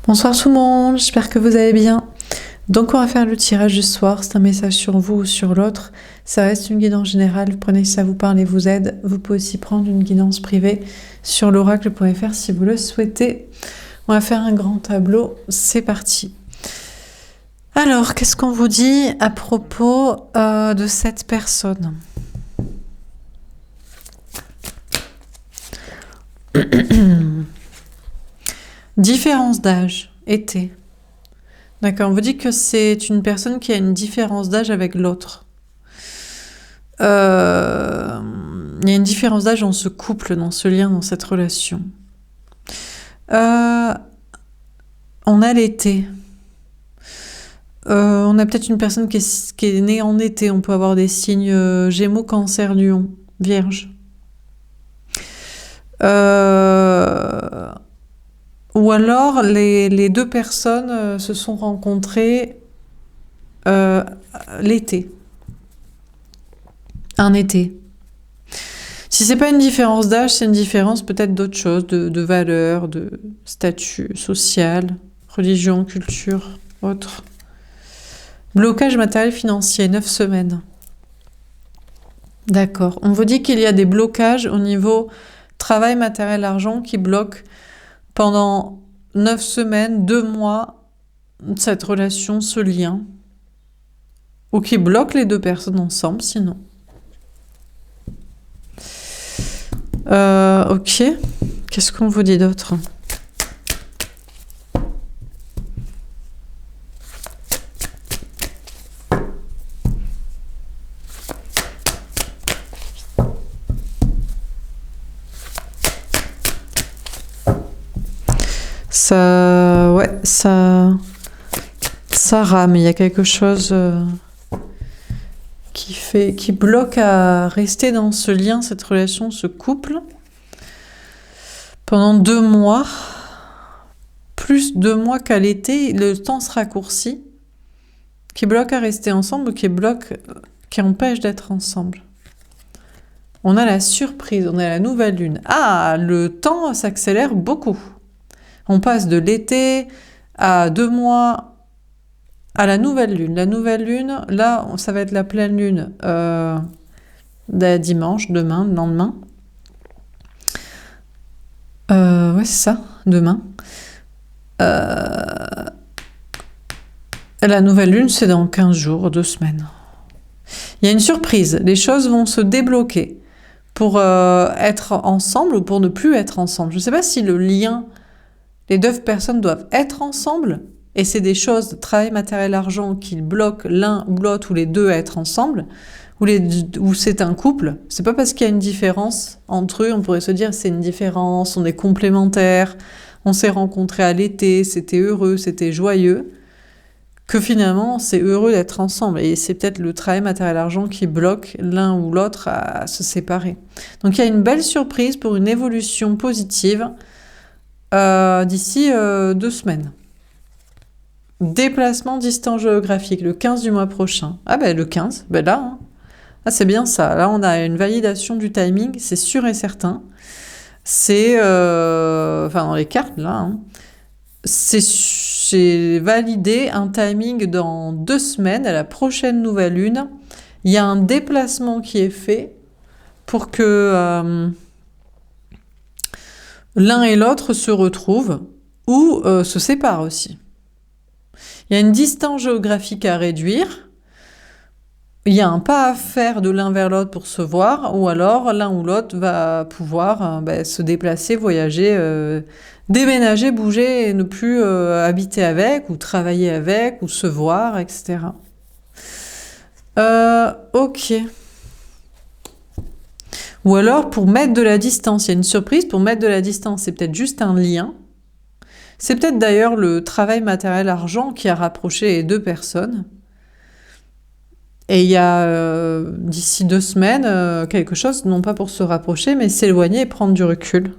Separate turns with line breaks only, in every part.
Bonsoir tout le monde, j'espère que vous allez bien. Donc on va faire le tirage du soir, c'est un message sur vous ou sur l'autre. Ça reste une guidance générale, prenez si ça vous parle et vous aide. Vous pouvez aussi prendre une guidance privée sur l'oracle.fr si vous le souhaitez. On va faire un grand tableau, c'est parti. Alors, qu'est-ce qu'on vous dit à propos de cette personne ? Différence d'âge, été. D'accord, on vous dit que c'est une personne qui a une différence d'âge avec l'autre. Il y a une différence d'âge dans ce couple, dans ce lien, dans cette relation. On a l'été. On a peut-être une personne qui est née en été. On peut avoir des signes Gémeaux, Cancer, Lion, Vierge. Ou alors les deux personnes se sont rencontrées l'été. Un été. Si c'est pas une différence d'âge, c'est une différence peut-être d'autre chose, de valeur, de statut social, religion, culture, autre. Blocage matériel financier, 9 semaines. D'accord. On vous dit qu'il y a des blocages au niveau travail, matériel, argent qui bloquent pendant 9 semaines, 2 mois, cette relation, ce lien. Ou qui bloquent les deux personnes ensemble, sinon. Ok. Qu'est-ce qu'on vous dit d'autre ? Ça rame. Il y a quelque chose qui bloque à rester dans ce lien, cette relation, ce couple, pendant 2 mois, plus 2 mois qu'à l'été, le temps se raccourcit, qui bloque à rester ensemble ou qui empêche d'être ensemble. On a la surprise, on a la nouvelle lune. Ah, le temps s'accélère beaucoup. On passe de l'été à 2 mois à la nouvelle lune. La nouvelle lune, là, ça va être la pleine lune dimanche, demain, le lendemain. Ouais, c'est ça, demain. La nouvelle lune, c'est dans 15 jours, 2 semaines. Il y a une surprise, les choses vont se débloquer pour être ensemble ou pour ne plus être ensemble. Je ne sais pas si le lien, les deux personnes doivent être ensemble, et c'est des choses, travail, matériel, argent, qui bloquent l'un ou l'autre ou les deux à être ensemble, ou c'est un couple. C'est pas parce qu'il y a une différence entre eux, on pourrait se dire c'est une différence, on est complémentaires, on s'est rencontrés à l'été, c'était heureux, c'était joyeux, que finalement c'est heureux d'être ensemble. Et c'est peut-être le travail, matériel, argent qui bloque l'un ou l'autre à se séparer. Donc il y a une belle surprise pour une évolution positive d'ici 2 semaines. Déplacement distance géographique, le 15 du mois prochain. Ah ben le 15, ben là, hein. Ah, c'est bien ça. Là, on a une validation du timing, c'est sûr et certain. C'est, enfin dans les cartes, là, hein. C'est validé un timing dans 2 semaines, à la prochaine nouvelle lune. Il y a un déplacement qui est fait pour que l'un et l'autre se retrouvent ou se séparent aussi. Il y a une distance géographique à réduire. Il y a un pas à faire de l'un vers l'autre pour se voir, ou alors l'un ou l'autre va pouvoir se déplacer, voyager, déménager, bouger et ne plus habiter avec, ou travailler avec, ou se voir, etc. Ok. Ou alors pour mettre de la distance, il y a une surprise, pour mettre de la distance, c'est peut-être juste un lien. C'est peut-être d'ailleurs le travail matériel argent qui a rapproché les deux personnes. Et il y a d'ici 2 semaines quelque chose, non pas pour se rapprocher, mais s'éloigner et prendre du recul.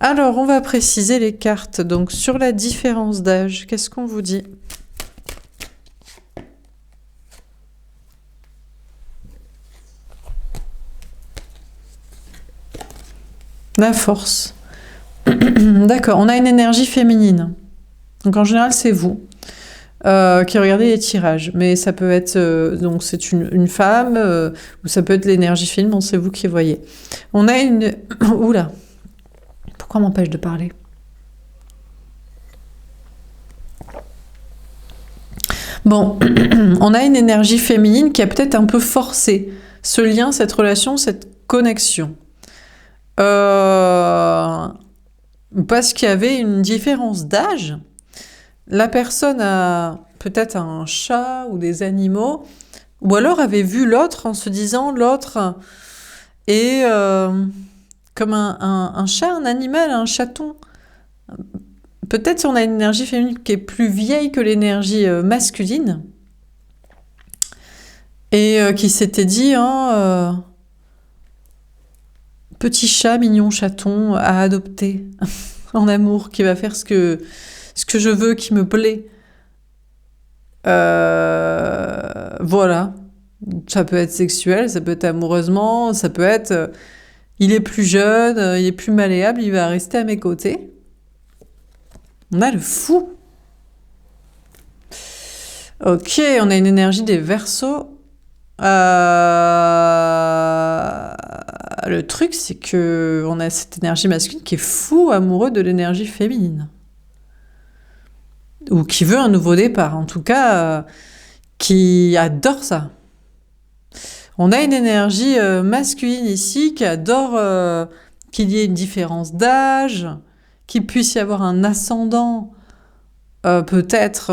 Alors, on va préciser les cartes. Donc, sur la différence d'âge, qu'est-ce qu'on vous dit ? La force. D'accord, on a une énergie féminine. Donc en général, c'est vous qui regardez les tirages. Mais ça peut être... donc c'est une femme, ou ça peut être l'énergie féminine, bon, c'est vous qui voyez. On a une... Oula, pourquoi m'empêche de parler? Bon, on a une énergie féminine qui a peut-être un peu forcé ce lien, cette relation, cette connexion. Parce qu'il y avait une différence d'âge. La personne a peut-être un chat ou des animaux, ou alors avait vu l'autre en se disant l'autre est comme un chat, un animal, un chaton. Peut-être on a une énergie féminine qui est plus vieille que l'énergie masculine et qui s'était dit petit chat, mignon chaton à adopter en amour, qui va faire ce que je veux, qui me plaît. Voilà. Ça peut être sexuel, ça peut être amoureusement, ça peut être il est plus jeune, il est plus malléable, il va rester à mes côtés. On a le fou. Ok, on a une énergie des Verseaux. Le truc, c'est que on a cette énergie masculine qui est fou amoureux de l'énergie féminine. Ou qui veut un nouveau départ, en tout cas, qui adore ça. On a une énergie masculine ici qui adore qu'il y ait une différence d'âge, qu'il puisse y avoir un ascendant, peut-être,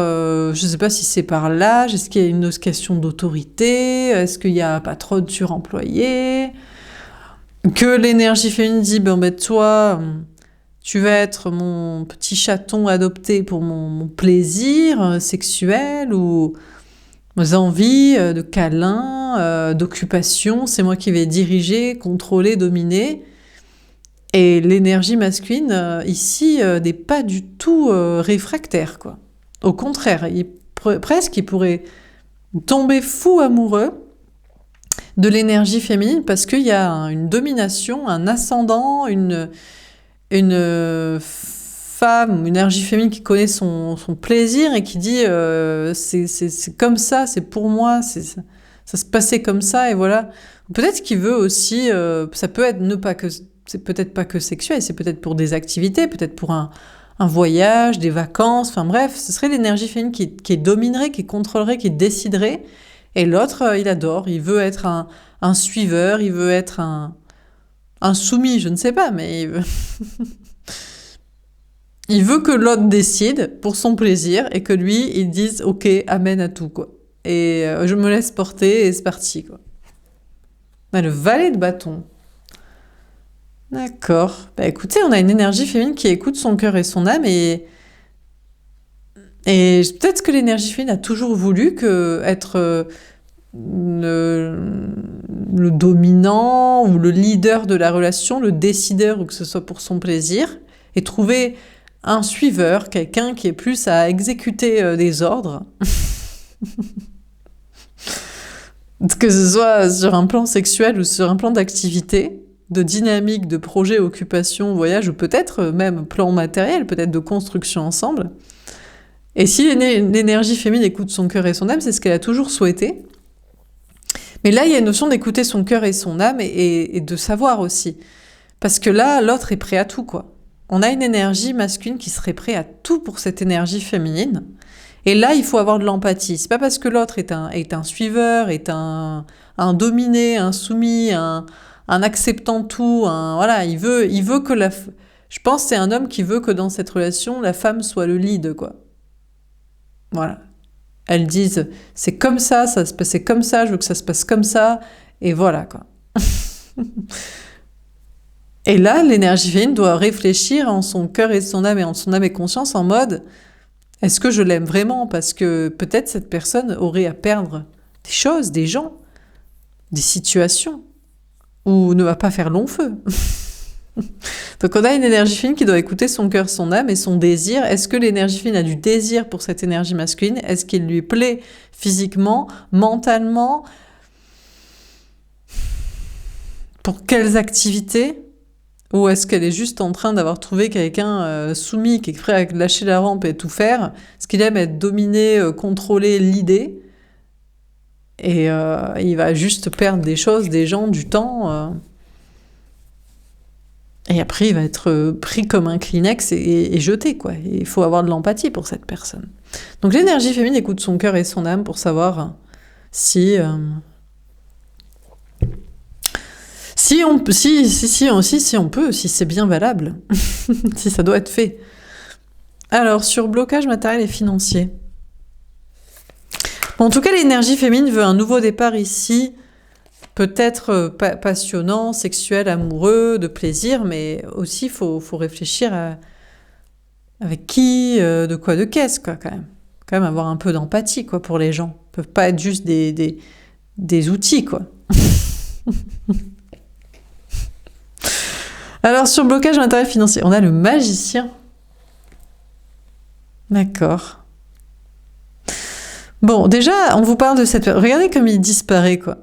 je ne sais pas si c'est par l'âge, est-ce qu'il y a une question d'autorité, est-ce qu'il y a pas trop de suremployés, que l'énergie féminine dit, ben toi, tu vas être mon petit chaton adopté pour mon plaisir sexuel ou mes envies de câlin, d'occupation, c'est moi qui vais diriger, contrôler, dominer. Et l'énergie masculine, ici, n'est pas du tout réfractaire, quoi. Au contraire, presque, il pourrait tomber fou amoureux de l'énergie féminine parce qu'il y a une domination, un ascendant, une femme, une énergie féminine qui connaît son plaisir et qui dit c'est comme ça, c'est pour moi, ça se passait comme ça, et voilà. Peut-être qu'il veut aussi, ça peut être c'est peut-être pas que sexuel, c'est peut-être pour des activités, peut-être pour un voyage, des vacances, enfin bref, ce serait l'énergie féminine qui dominerait, qui contrôlerait, qui déciderait, et l'autre, il adore, il veut être un suiveur, il veut être un soumis, je ne sais pas, mais il veut que l'autre décide pour son plaisir et que lui, il dise « Ok, amen à tout, quoi. Et je me laisse porter et c'est parti, quoi. » Le valet de bâton. D'accord. Bah écoutez, on a une énergie féminine qui écoute son cœur et son âme et peut-être que l'énergie féminine a toujours voulu être le dominant ou le leader de la relation, le décideur, ou que ce soit pour son plaisir, et trouver un suiveur, quelqu'un qui est plus à exécuter des ordres, que ce soit sur un plan sexuel ou sur un plan d'activité, de dynamique, de projet, occupation, voyage, ou peut-être même plan matériel, peut-être de construction ensemble. Et si l'énergie féminine écoute son cœur et son âme, c'est ce qu'elle a toujours souhaité. Mais là, il y a une notion d'écouter son cœur et son âme et de savoir aussi. Parce que là, l'autre est prêt à tout, quoi. On a une énergie masculine qui serait prêt à tout pour cette énergie féminine. Et là, il faut avoir de l'empathie. C'est pas parce que l'autre est un suiveur, est un dominé, un soumis, un acceptant tout, voilà, il veut que je pense que c'est un homme qui veut que dans cette relation, la femme soit le lead, quoi. Voilà. Elles disent, c'est comme ça se passait comme ça, je veux que ça se passe comme ça, et voilà, quoi. Et là, l'énergie féminine doit réfléchir en son cœur et son âme, et en son âme et conscience, en mode, est-ce que je l'aime vraiment? Parce que peut-être cette personne aurait à perdre des choses, des gens, des situations, ou ne va pas faire long feu. Donc on a une énergie féminine qui doit écouter son cœur, son âme et son désir. Est-ce que l'énergie féminine a du désir pour cette énergie masculine? Est-ce qu'il lui plaît physiquement, mentalement? Pour quelles activités? Ou est-ce qu'elle est juste en train d'avoir trouvé quelqu'un soumis, qui est prêt à lâcher la rampe et tout faire? Ce qu'il aime être dominé, contrôler l'idée, et il va juste perdre des choses, des gens, du temps, et après il va être pris comme un Kleenex et jeté, quoi. Et il faut avoir de l'empathie pour cette personne. Donc l'énergie féminine écoute son cœur et son âme pour savoir si on peut, si on peut, si c'est bien valable, si ça doit être fait. Alors, sur blocage matériel et financier. Bon, en tout cas, l'énergie féminine veut un nouveau départ ici, peut-être passionnant, sexuel, amoureux, de plaisir, mais aussi, il faut réfléchir à avec qui, de quoi, de qu'est-ce, quoi, quand même. Quand même avoir un peu d'empathie, quoi, pour les gens. Ils peuvent pas être juste des outils, quoi. Alors, sur blocage matériel financier, on a le magicien. D'accord. Bon, déjà, on vous parle de cette... Regardez comme il disparaît, quoi.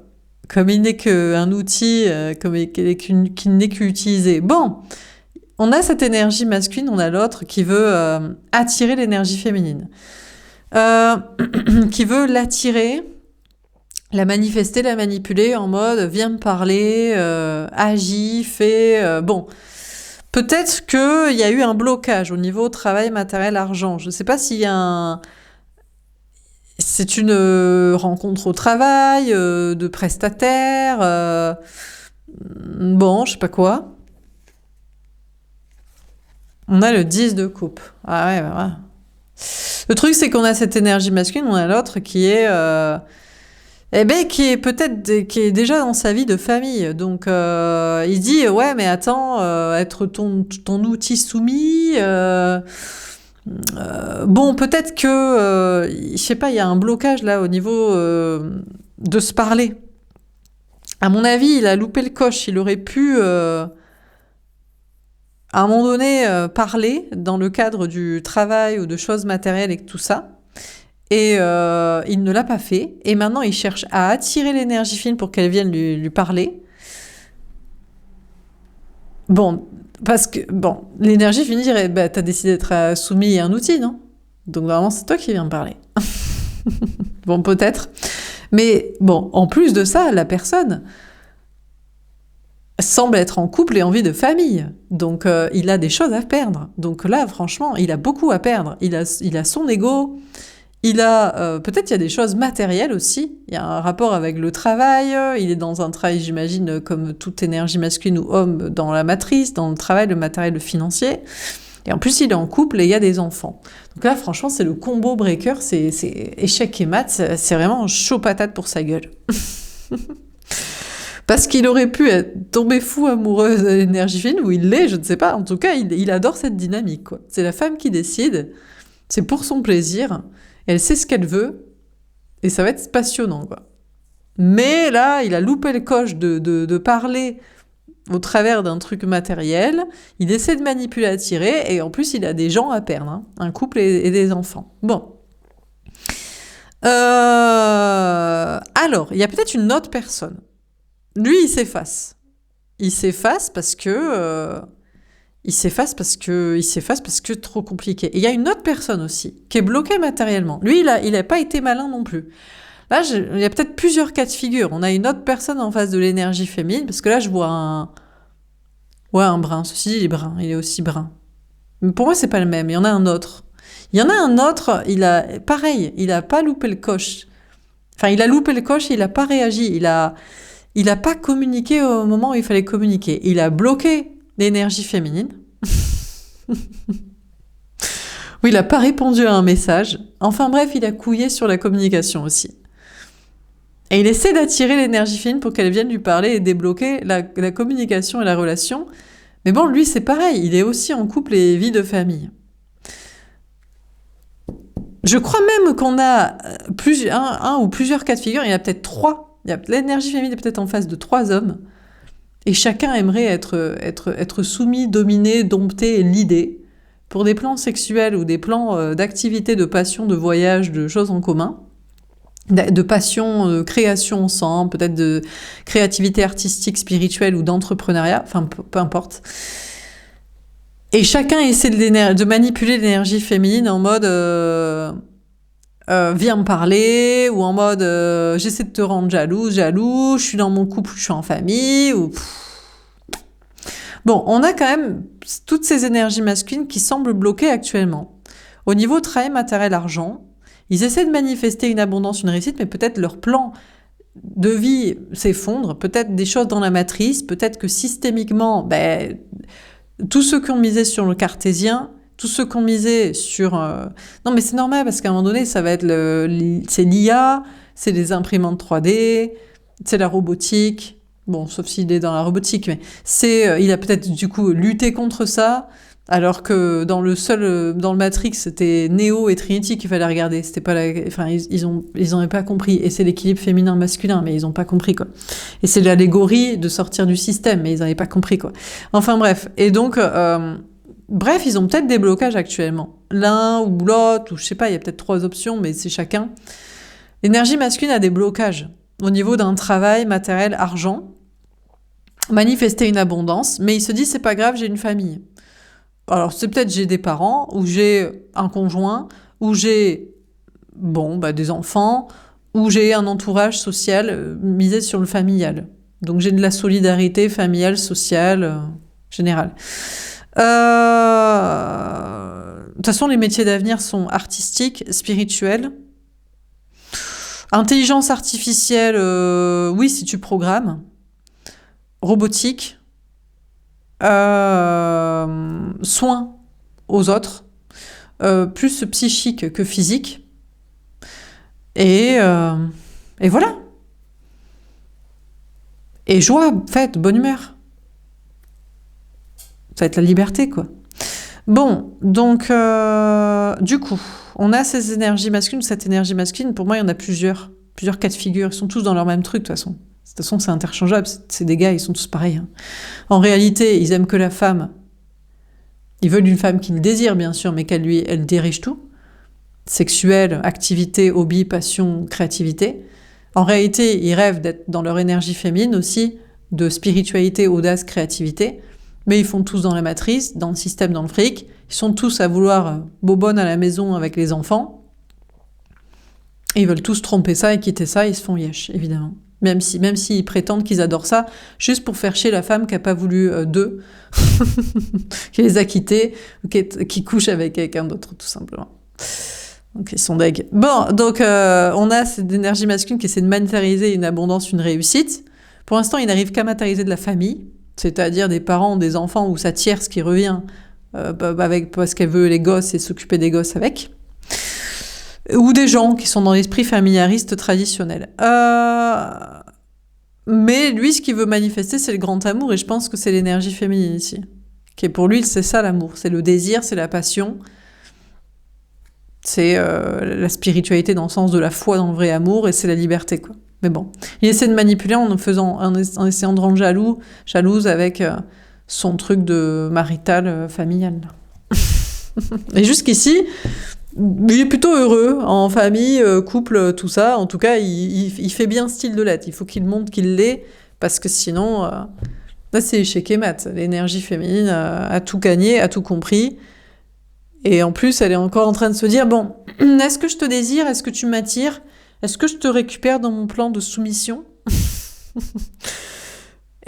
Comme il n'est qu'un outil, qu'il n'est qu'utilisé. Bon, on a cette énergie masculine, on a l'autre qui veut attirer l'énergie féminine. Qui veut l'attirer, la manifester, la manipuler en mode « viens me parler, agis, fais... Bon, peut-être qu'il y a eu un blocage au niveau travail, matériel, argent. Je ne sais pas s'il y a un... C'est une rencontre au travail, de prestataire, bon, je sais pas quoi. On a le 10 de coupe. Ah ouais, bah ouais. Le truc, c'est qu'on a cette énergie masculine, on a l'autre qui est... qui est peut-être qui est déjà dans sa vie de famille. Donc, il dit, ouais, mais attends, être ton outil soumis... bon, peut-être que, je sais pas, il y a un blocage là au niveau de se parler. À mon avis, il a loupé le coche. Il aurait pu, à un moment donné, parler dans le cadre du travail ou de choses matérielles et tout ça. Et il ne l'a pas fait. Et maintenant, il cherche à attirer l'énergie fine pour qu'elle vienne lui parler. Bon, parce que, bon, l'énergie fine dirait, bah, t'as décidé d'être soumis à un outil, non? Donc, normalement, c'est toi qui viens me parler. Bon, peut-être. Mais, bon, en plus de ça, la personne semble être en couple et en vie de famille. Donc, il a des choses à perdre. Donc là, franchement, il a beaucoup à perdre. Il a son ego. Il a, peut-être il y a des choses matérielles aussi. Il y a un rapport avec le travail. Il est dans un travail, j'imagine, comme toute énergie masculine ou homme, dans la matrice, dans le travail, le matériel, le financier. Et en plus, il est en couple et il y a des enfants. Donc là, franchement, c'est le combo breaker. C'est échec et maths. C'est vraiment chaud patate pour sa gueule. Parce qu'il aurait pu tomber fou amoureux de l'énergie fine, ou il l'est, je ne sais pas. En tout cas, il adore cette dynamique, quoi. C'est la femme qui décide. C'est pour son plaisir. Elle sait ce qu'elle veut, et ça va être passionnant, quoi. Mais là, il a loupé le coche de parler au travers d'un truc matériel. Il essaie de manipuler, attirer, et en plus, il a des gens à perdre, hein, un couple et des enfants. Bon. Alors, il y a peut-être une autre personne. Lui, il s'efface. Il s'efface parce que... Il s'efface parce que trop compliqué. Et il y a une autre personne aussi, qui est bloquée matériellement. Lui, il a pas été malin non plus. Là, il y a peut-être plusieurs cas de figure. On a une autre personne en face de l'énergie féminine, parce que là, je vois un brun. Ceci dit, il est brun. Il est aussi brun. Mais pour moi, c'est pas le même. Il y en a un autre. Il a pas loupé le coche. Enfin, il a loupé le coche et il a pas réagi. Il a pas communiqué au moment où il fallait communiquer. Il a bloqué l'énergie féminine. Oui, il n'a pas répondu à un message. Enfin bref, il a couillé sur la communication aussi. Et il essaie d'attirer l'énergie féminine pour qu'elle vienne lui parler et débloquer la communication et la relation. Mais bon, lui, c'est pareil. Il est aussi en couple et vie de famille. Je crois même qu'on a un ou plusieurs cas de figure. Il y en a peut-être 3. L'énergie féminine est peut-être en face de 3 hommes. Et chacun aimerait être soumis, dominé, dompté et lidé pour des plans sexuels ou des plans d'activité, de passion, de voyage, de choses en commun. de passion, de création ensemble, peut-être de créativité artistique, spirituelle ou d'entrepreneuriat, enfin peu importe. Et chacun essaie de manipuler l'énergie féminine en mode viens me parler, ou en mode j'essaie de te rendre jaloux, je suis dans mon couple, je suis en famille, ou... Bon, on a quand même toutes ces énergies masculines qui semblent bloquées actuellement. Au niveau travail, matériel, argent, ils essaient de manifester une abondance, une réussite, mais peut-être leur plan de vie s'effondre, peut-être des choses dans la matrice, peut-être que systémiquement, tous ceux qui ont misé sur le cartésien, tous ceux qui ont misé sur... Non mais c'est normal, parce qu'à un moment donné, ça va être c'est l'IA, c'est les imprimantes 3D, c'est la robotique, bon, sauf s'il est dans la robotique, mais il a peut-être du coup lutté contre ça, alors que dans le Matrix, c'était Neo et Trinity qu'il fallait regarder. C'était pas enfin, ils ont pas compris. Et c'est l'équilibre féminin-masculin, mais ils ont pas compris, quoi. Et c'est l'allégorie de sortir du système, mais ils n'avaient pas compris, quoi. Enfin, bref. Et donc, bref, ils ont peut-être des blocages actuellement. L'un ou l'autre, ou je sais pas, il y a peut-être 3 options, mais c'est chacun. L'énergie masculine a des blocages au niveau d'un travail matériel, argent, manifester une abondance, mais il se dit, c'est pas grave, j'ai une famille. Alors, c'est peut-être j'ai des parents, ou j'ai un conjoint, ou j'ai des enfants, ou j'ai un entourage social misé sur le familial. Donc, j'ai de la solidarité familiale, sociale, générale. De toute façon, les métiers d'avenir sont artistiques, spirituels. Intelligence artificielle, oui, si tu programmes. Robotique. Soins aux autres, plus psychique que physique, et voilà. Et joie, fête, bonne humeur. Ça va être la liberté, quoi. Bon, donc, du coup, on a ces énergies masculines, cette énergie masculine, pour moi, il y en a plusieurs cas de figure, ils sont tous dans leur même truc, de toute façon. De toute façon, c'est interchangeable, c'est des gars, ils sont tous pareils. Hein. En réalité, ils aiment que la femme. Ils veulent une femme qu'ils désirent, bien sûr, mais elle dirige tout. Sexuelle, activité, hobby, passion, créativité. En réalité, ils rêvent d'être dans leur énergie féminine aussi, de spiritualité, audace, créativité. Mais ils font tous dans la matrice, dans le système, dans le fric. Ils sont tous à vouloir bobonne à la maison avec les enfants. Et ils veulent tous tromper ça et quitter ça, ils se font yesh, évidemment. Même s'ils prétendent qu'ils adorent ça, juste pour faire chier la femme qui n'a pas voulu d'eux, qui les a quittés, qui couche avec quelqu'un d'autre, tout simplement. Donc ils sont deg. Bon, donc on a cette énergie masculine qui essaie de matérialiser une abondance, une réussite. Pour l'instant, il n'arrive qu'à matérialiser de la famille, c'est-à-dire des parents, des enfants, ou sa tierce qui revient parce qu'elle veut les gosses et s'occuper des gosses avec. Ou des gens qui sont dans l'esprit familiariste traditionnel. Mais lui, ce qu'il veut manifester, c'est le grand amour, et je pense que c'est l'énergie féminine ici. Qui est pour lui, c'est ça l'amour, c'est le désir, c'est la passion, c'est la spiritualité dans le sens de la foi dans le vrai amour, et c'est la liberté, quoi. Mais bon, il essaie de manipuler en essayant de rendre jalouse avec son truc de marital familial. Et jusqu'ici, il est plutôt heureux, en famille, couple, tout ça. En tout cas, il fait bien style de l'être. Il faut qu'il montre qu'il l'est, parce que sinon, là, c'est échec et mat. L'énergie féminine a tout gagné, a tout compris. Et en plus, elle est encore en train de se dire, bon, est-ce que je te désire? Est-ce que tu m'attires? Est-ce que je te récupère dans mon plan de soumission?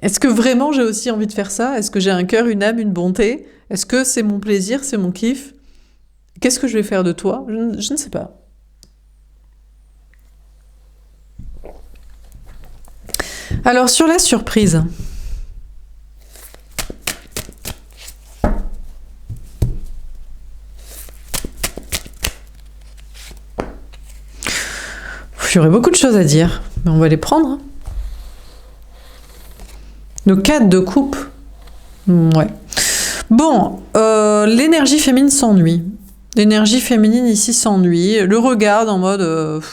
Est-ce que vraiment j'ai aussi envie de faire ça? Est-ce que j'ai un cœur, une âme, une bonté? Est-ce que c'est mon plaisir, c'est mon kiff? Qu'est-ce que je vais faire de toi? Je ne sais pas. Alors, sur la surprise. J'aurais beaucoup de choses à dire, mais on va les prendre. Le 4 de coupe. Ouais. Bon, l'énergie féminine s'ennuie. L'énergie féminine ici s'ennuie. Le regarde en mode...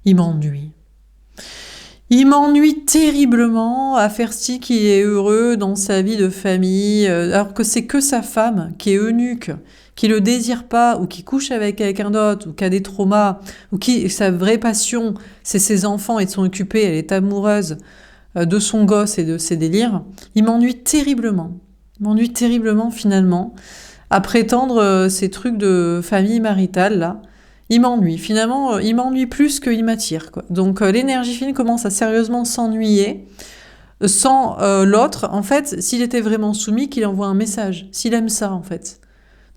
il m'ennuie. Il m'ennuie terriblement à faire ci qui est heureux dans sa vie de famille, alors que c'est que sa femme qui est eunuque, qui le désire pas, ou qui couche avec quelqu'un d'autre, ou qui a des traumas, ou qui sa vraie passion, c'est ses enfants et de s'en occuper, elle est amoureuse de son gosse et de ses délires, il m'ennuie terriblement. Il m'ennuie terriblement finalement, à prétendre ces trucs de famille maritale là. Il m'ennuie. Finalement, il m'ennuie plus qu'il m'attire, quoi. Donc l'énergie féminine commence à sérieusement s'ennuyer sans l'autre. En fait, s'il était vraiment soumis, qu'il envoie un message. S'il aime ça, en fait.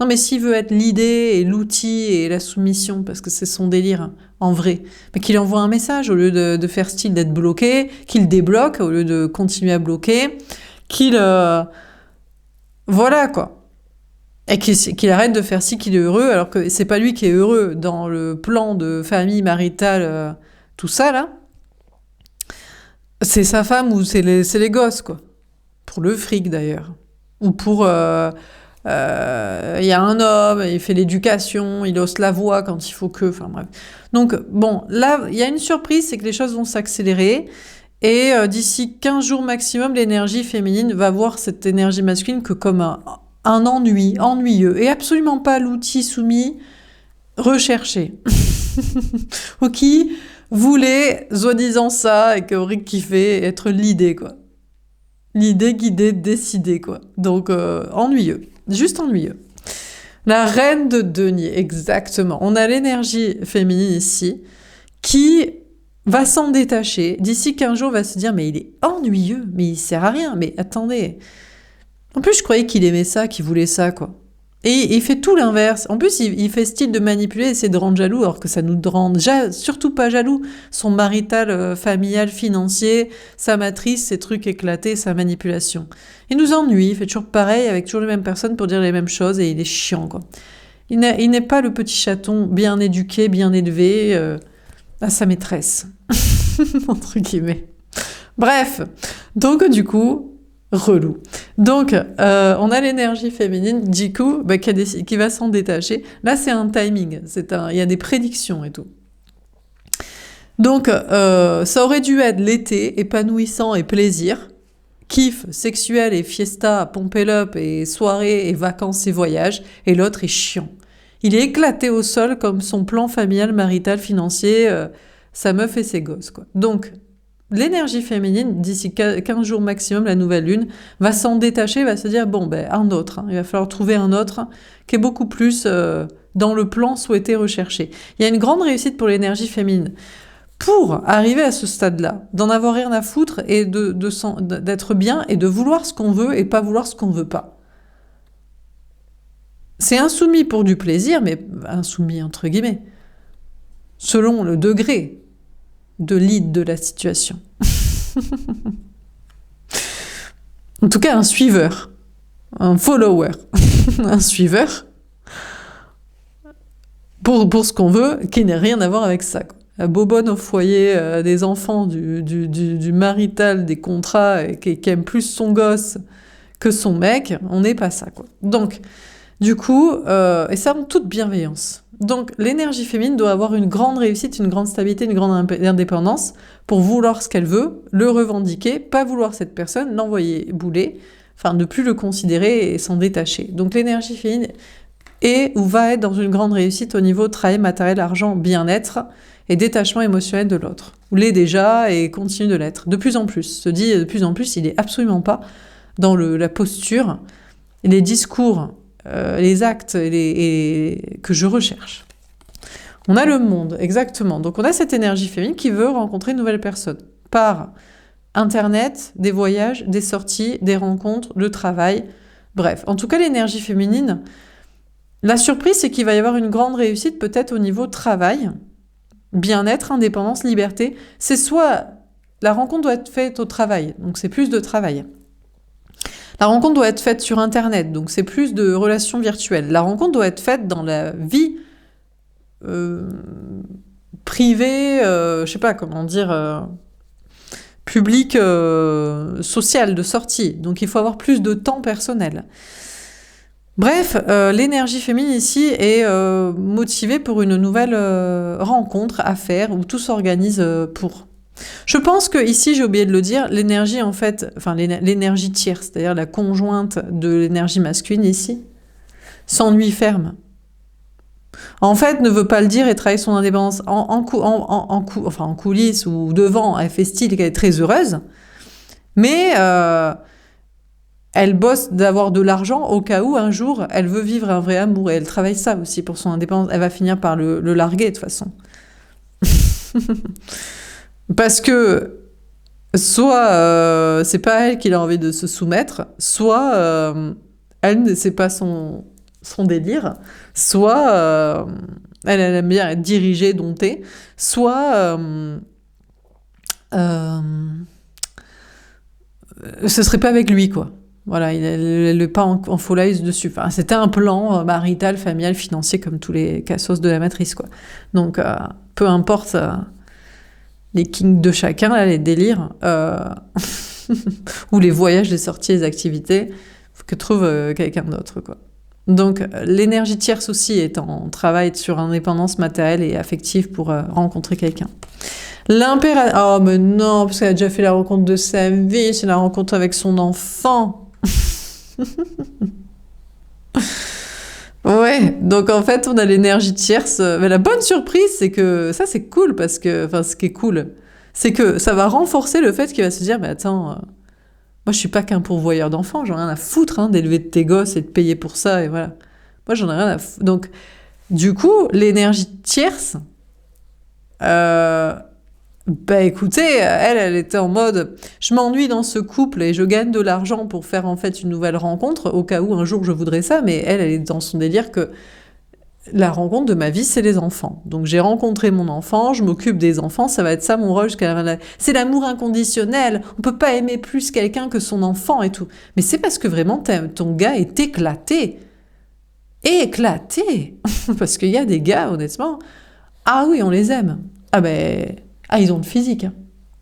Non, mais s'il veut être l'idée et l'outil et la soumission, parce que c'est son délire, hein, en vrai, mais qu'il envoie un message au lieu de faire style d'être bloqué, qu'il débloque au lieu de continuer à bloquer, qu'il... voilà, quoi. Et qu'il arrête de faire si qu'il est heureux, alors que c'est pas lui qui est heureux dans le plan de famille maritale, tout ça, là. C'est sa femme ou c'est les gosses, quoi. Pour le fric, d'ailleurs. Ou pour... y a un homme, il fait l'éducation, il hausse la voix quand il faut que... Enfin, bref. Donc, bon, là, il y a une surprise, c'est que les choses vont s'accélérer. Et d'ici 15 jours maximum, l'énergie féminine va voir cette énergie masculine que comme un ennui, ennuyeux, et absolument pas l'outil soumis recherché. Ou qui voulait, soi-disant ça, et qu'aurait kiffé être l'idée, quoi. L'idée guidée, décidée, quoi. Donc, ennuyeux. Juste ennuyeux. La reine de denier, exactement. On a l'énergie féminine ici, qui va s'en détacher. D'ici 15 jours, va se dire, mais il est ennuyeux, mais il sert à rien. Mais attendez... En plus, je croyais qu'il aimait ça, qu'il voulait ça, quoi. Et il fait tout l'inverse. En plus, il fait style de manipuler, essayer de rendre jaloux, alors que ça nous rend surtout pas jaloux. Son marital, familial, financier, sa matrice, ses trucs éclatés, sa manipulation. Il nous ennuie, il fait toujours pareil, avec toujours les mêmes personnes pour dire les mêmes choses, et il est chiant, quoi. Il n'est pas le petit chaton bien éduqué, bien élevé, à sa maîtresse. Entre guillemets. Bref. Donc, du coup... relou. Donc, on a l'énergie féminine, du coup, qui va s'en détacher. Là, c'est un timing, il y a des prédictions et tout. Donc, ça aurait dû être l'été, épanouissant et plaisir, kiff sexuel et fiesta, pompe up et soirée et vacances et voyages, et l'autre est chiant. Il est éclaté au sol comme son plan familial, marital, financier, sa meuf et ses gosses, quoi. Donc, l'énergie féminine, d'ici 15 jours maximum, la nouvelle lune, va s'en détacher, va se dire, bon, un autre. Hein. Il va falloir trouver un autre qui est beaucoup plus dans le plan souhaité, recherché. Il y a une grande réussite pour l'énergie féminine. Pour arriver à ce stade-là, d'en avoir rien à foutre et d'être bien et de vouloir ce qu'on veut et pas vouloir ce qu'on veut pas. C'est insoumis pour du plaisir, mais insoumis entre guillemets, selon le degré de lead de la situation. En tout cas, un suiveur, un follower, un suiveur pour ce qu'on veut, qui n'a rien à voir avec ça, quoi. La bobonne au foyer, des enfants, du marital, des contrats, qui aime plus son gosse que son mec, on n'est pas ça, quoi. Donc, du coup, et ça en toute bienveillance. Donc, l'énergie féminine doit avoir une grande réussite, une grande stabilité, une grande indépendance pour vouloir ce qu'elle veut, le revendiquer, pas vouloir cette personne, l'envoyer bouler, enfin, ne plus le considérer et s'en détacher. Donc, l'énergie féminine est ou va être dans une grande réussite au niveau travail, matériel, argent, bien-être et détachement émotionnel de l'autre. Ou l'est déjà et continue de l'être. De plus en plus. Se dit de plus en plus, il est absolument pas dans la posture, les discours, les actes que je recherche. On a le monde, exactement. Donc on a cette énergie féminine qui veut rencontrer une nouvelle personne. Par Internet, des voyages, des sorties, des rencontres, le travail. Bref, en tout cas l'énergie féminine, la surprise c'est qu'il va y avoir une grande réussite peut-être au niveau travail, bien-être, indépendance, liberté. C'est soit la rencontre doit être faite au travail, donc c'est plus de travail. La rencontre doit être faite sur Internet, donc c'est plus de relations virtuelles. La rencontre doit être faite dans la vie privée, je sais pas comment dire, publique, sociale, de sortie. Donc il faut avoir plus de temps personnel. Bref, l'énergie féminine ici est motivée pour une nouvelle rencontre à faire où tout s'organise pour. Je pense que ici, j'ai oublié de le dire, l'énergie en fait, enfin l'énergie tierce, c'est-à-dire la conjointe de l'énergie masculine ici, s'ennuie ferme. En fait, ne veut pas le dire et travaille son indépendance en coulisses ou devant. Elle fait style qu'elle est très heureuse, mais elle bosse d'avoir de l'argent au cas où un jour elle veut vivre un vrai amour et elle travaille ça aussi pour son indépendance. Elle va finir par le larguer de toute façon. Parce que soit c'est pas elle qui a envie de se soumettre, soit elle, c'est pas son délire, soit elle aime bien être dirigée, domptée, soit ce serait pas avec lui, quoi. Voilà, elle n'est pas en folaise dessus. Enfin, c'était un plan marital, familial, financier, comme tous les cassos de la matrice, quoi. Donc, peu importe les kinks de chacun, là, les délires, ou les voyages, les sorties, les activités, faut que trouve quelqu'un d'autre, quoi. Donc, l'énergie tierce aussi est en travail sur indépendance matérielle et affective pour rencontrer quelqu'un. L'impératrice... Oh, mais non, parce qu'elle a déjà fait la rencontre de sa vie, c'est la rencontre avec son enfant. Ouais, donc en fait, on a l'énergie tierce. Mais la bonne surprise, c'est que ça, c'est cool, parce que... Enfin, ce qui est cool, c'est que ça va renforcer le fait qu'il va se dire, mais attends... moi, je suis pas qu'un pourvoyeur d'enfants, j'en ai rien à foutre d'élever de tes gosses et de payer pour ça, et voilà. Moi, j'en ai rien à foutre. Donc, du coup, l'énergie tierce... bah écoutez, elle était en mode je m'ennuie dans ce couple et je gagne de l'argent pour faire en fait une nouvelle rencontre au cas où un jour je voudrais ça, mais elle est dans son délire que la rencontre de ma vie c'est les enfants. Donc j'ai rencontré mon enfant, je m'occupe des enfants, ça va être ça mon rôle jusqu'à la... C'est l'amour inconditionnel, on peut pas aimer plus quelqu'un que son enfant et tout. Mais c'est parce que vraiment ton gars est éclaté. Éclaté. Parce qu'il y a des gars, honnêtement, ah oui on les aime. Ah ben... Ah, ils ont le physique. Hein.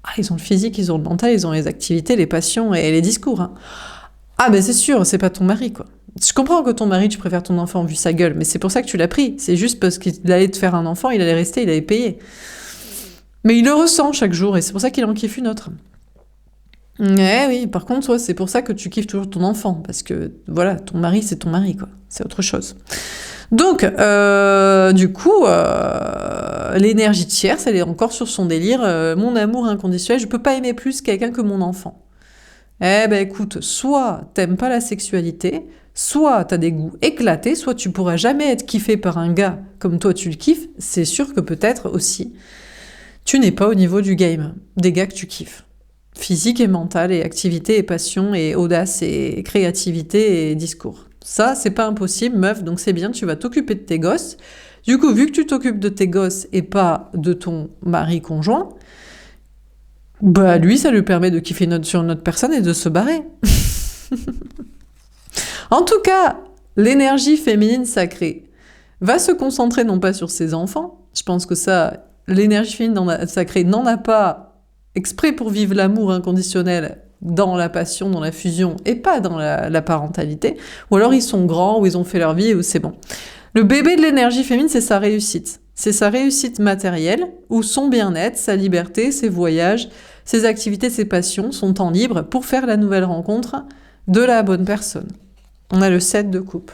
Ah, ils ont le physique, ils ont le mental, ils ont les activités, les passions et les discours. Hein. Ah, ben c'est sûr, c'est pas ton mari, quoi. Je comprends que ton mari, tu préfères ton enfant vu sa gueule, mais c'est pour ça que tu l'as pris. C'est juste parce qu'il allait te faire un enfant, il allait rester, il allait payer. Mais il le ressent chaque jour et c'est pour ça qu'il en kiffe une autre. Eh oui, par contre, toi, c'est pour ça que tu kiffes toujours ton enfant, parce que, voilà, ton mari, c'est ton mari, quoi. C'est autre chose. Donc, du coup, l'énergie tierce, elle est encore sur son délire. Mon amour inconditionnel, je peux pas aimer plus quelqu'un que mon enfant. Eh ben écoute, soit t'aimes pas la sexualité, soit t'as des goûts éclatés, soit tu pourras jamais être kiffé par un gars comme toi tu le kiffes. C'est sûr que peut-être aussi, tu n'es pas au niveau du game, des gars que tu kiffes. Physique et mental, et activité et passion, et audace, et créativité, et discours. Ça, c'est pas impossible, meuf, donc c'est bien, tu vas t'occuper de tes gosses. Du coup, vu que tu t'occupes de tes gosses et pas de ton mari conjoint, bah lui, ça lui permet de kiffer sur notre personne et de se barrer. En tout cas, l'énergie féminine sacrée va se concentrer non pas sur ses enfants, je pense que ça, l'énergie féminine sacrée n'en a pas exprès pour vivre l'amour inconditionnel dans la passion, dans la fusion, et pas dans la parentalité. Ou alors ils sont grands, ou ils ont fait leur vie, ou c'est bon. Le bébé de l'énergie féminine, c'est sa réussite. C'est sa réussite matérielle, ou son bien-être, sa liberté, ses voyages, ses activités, ses passions, son temps libre, pour faire la nouvelle rencontre de la bonne personne. On a le 7 de coupe.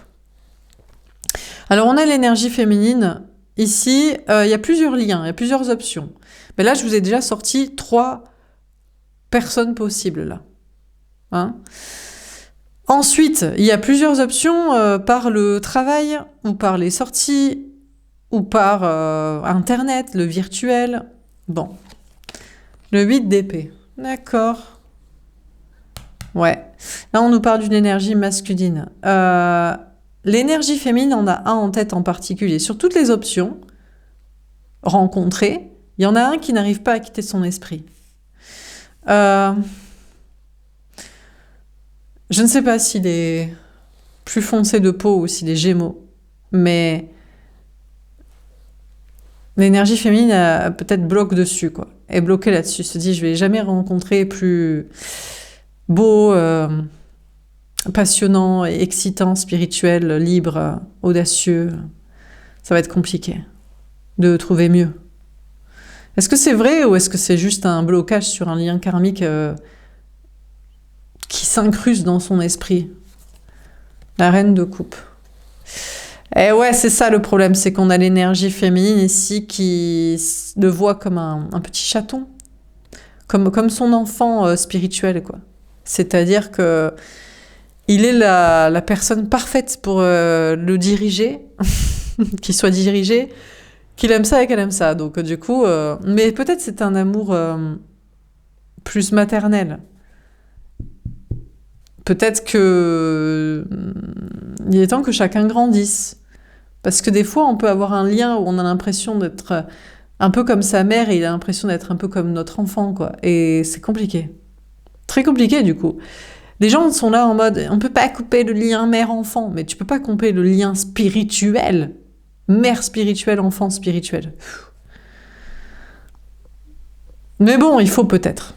Alors on a l'énergie féminine. Ici, il y a plusieurs liens, il y a plusieurs options. Mais là, je vous ai déjà sorti 3 personnes possibles, là. Hein? Ensuite, il y a plusieurs options par le travail, ou par les sorties, ou par Internet, le virtuel. Bon. Le 8 d'épée. D'accord. Ouais. Là, on nous parle d'une énergie masculine. L'énergie féminine, on a un en tête en particulier. Sur toutes les options rencontrées, il y en a un qui n'arrive pas à quitter son esprit. Je ne sais pas s'il est plus foncé de peau ou s'il est gémeaux, mais l'énergie féminine peut-être bloque dessus, quoi. Est bloquée là-dessus. Se dit, je vais jamais rencontrer plus beau, passionnant, excitant, spirituel, libre, audacieux. Ça va être compliqué de trouver mieux. Est-ce que c'est vrai ou est-ce que c'est juste un blocage sur un lien karmique qui s'incruste dans son esprit? La reine de coupe. Et ouais, c'est ça le problème, c'est qu'on a l'énergie féminine ici qui le voit comme un petit chaton, comme son enfant spirituel, quoi. C'est-à-dire que il est la personne parfaite pour le diriger, qu'il soit dirigé, qu'il aime ça et qu'elle aime ça. Donc du coup, mais peut-être c'est un amour plus maternel. Peut-être que il est temps que chacun grandisse. Parce que des fois, on peut avoir un lien où on a l'impression d'être un peu comme sa mère et il a l'impression d'être un peu comme notre enfant, quoi. Et c'est compliqué. Très compliqué, du coup. Les gens sont là en mode, on peut pas couper le lien mère-enfant, mais tu peux pas couper le lien spirituel. Mère spirituelle, enfant spirituel. Mais bon, il faut peut-être.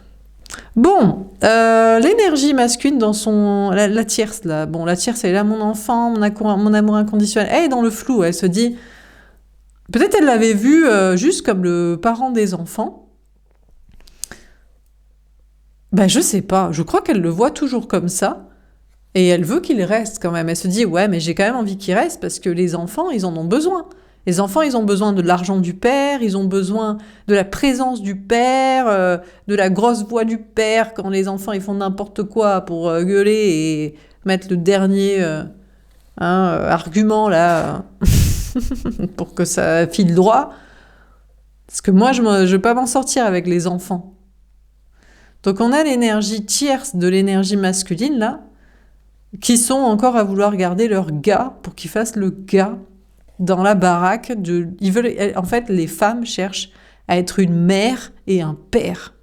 Bon, l'énergie masculine dans la tierce, là. Bon, la tierce, elle est là, mon enfant, mon amour inconditionnel. Elle est dans le flou, elle se dit... Peut-être elle l'avait vu juste comme le parent des enfants. Ben, je sais pas. Je crois qu'elle le voit toujours comme ça. Et elle veut qu'il reste quand même. Elle se dit, ouais, mais j'ai quand même envie qu'il reste parce que les enfants, ils en ont besoin. Les enfants, ils ont besoin de l'argent du père, ils ont besoin de la présence du père, de la grosse voix du père quand les enfants, ils font n'importe quoi pour gueuler et mettre le dernier argument, là, pour que ça file droit. Parce que moi, je ne vais pas m'en sortir avec les enfants. Donc on a l'énergie tierce de l'énergie masculine, là, qui sont encore à vouloir garder leur gars pour qu'ils fassent le gars dans la baraque. En fait, les femmes cherchent à être une mère et un père.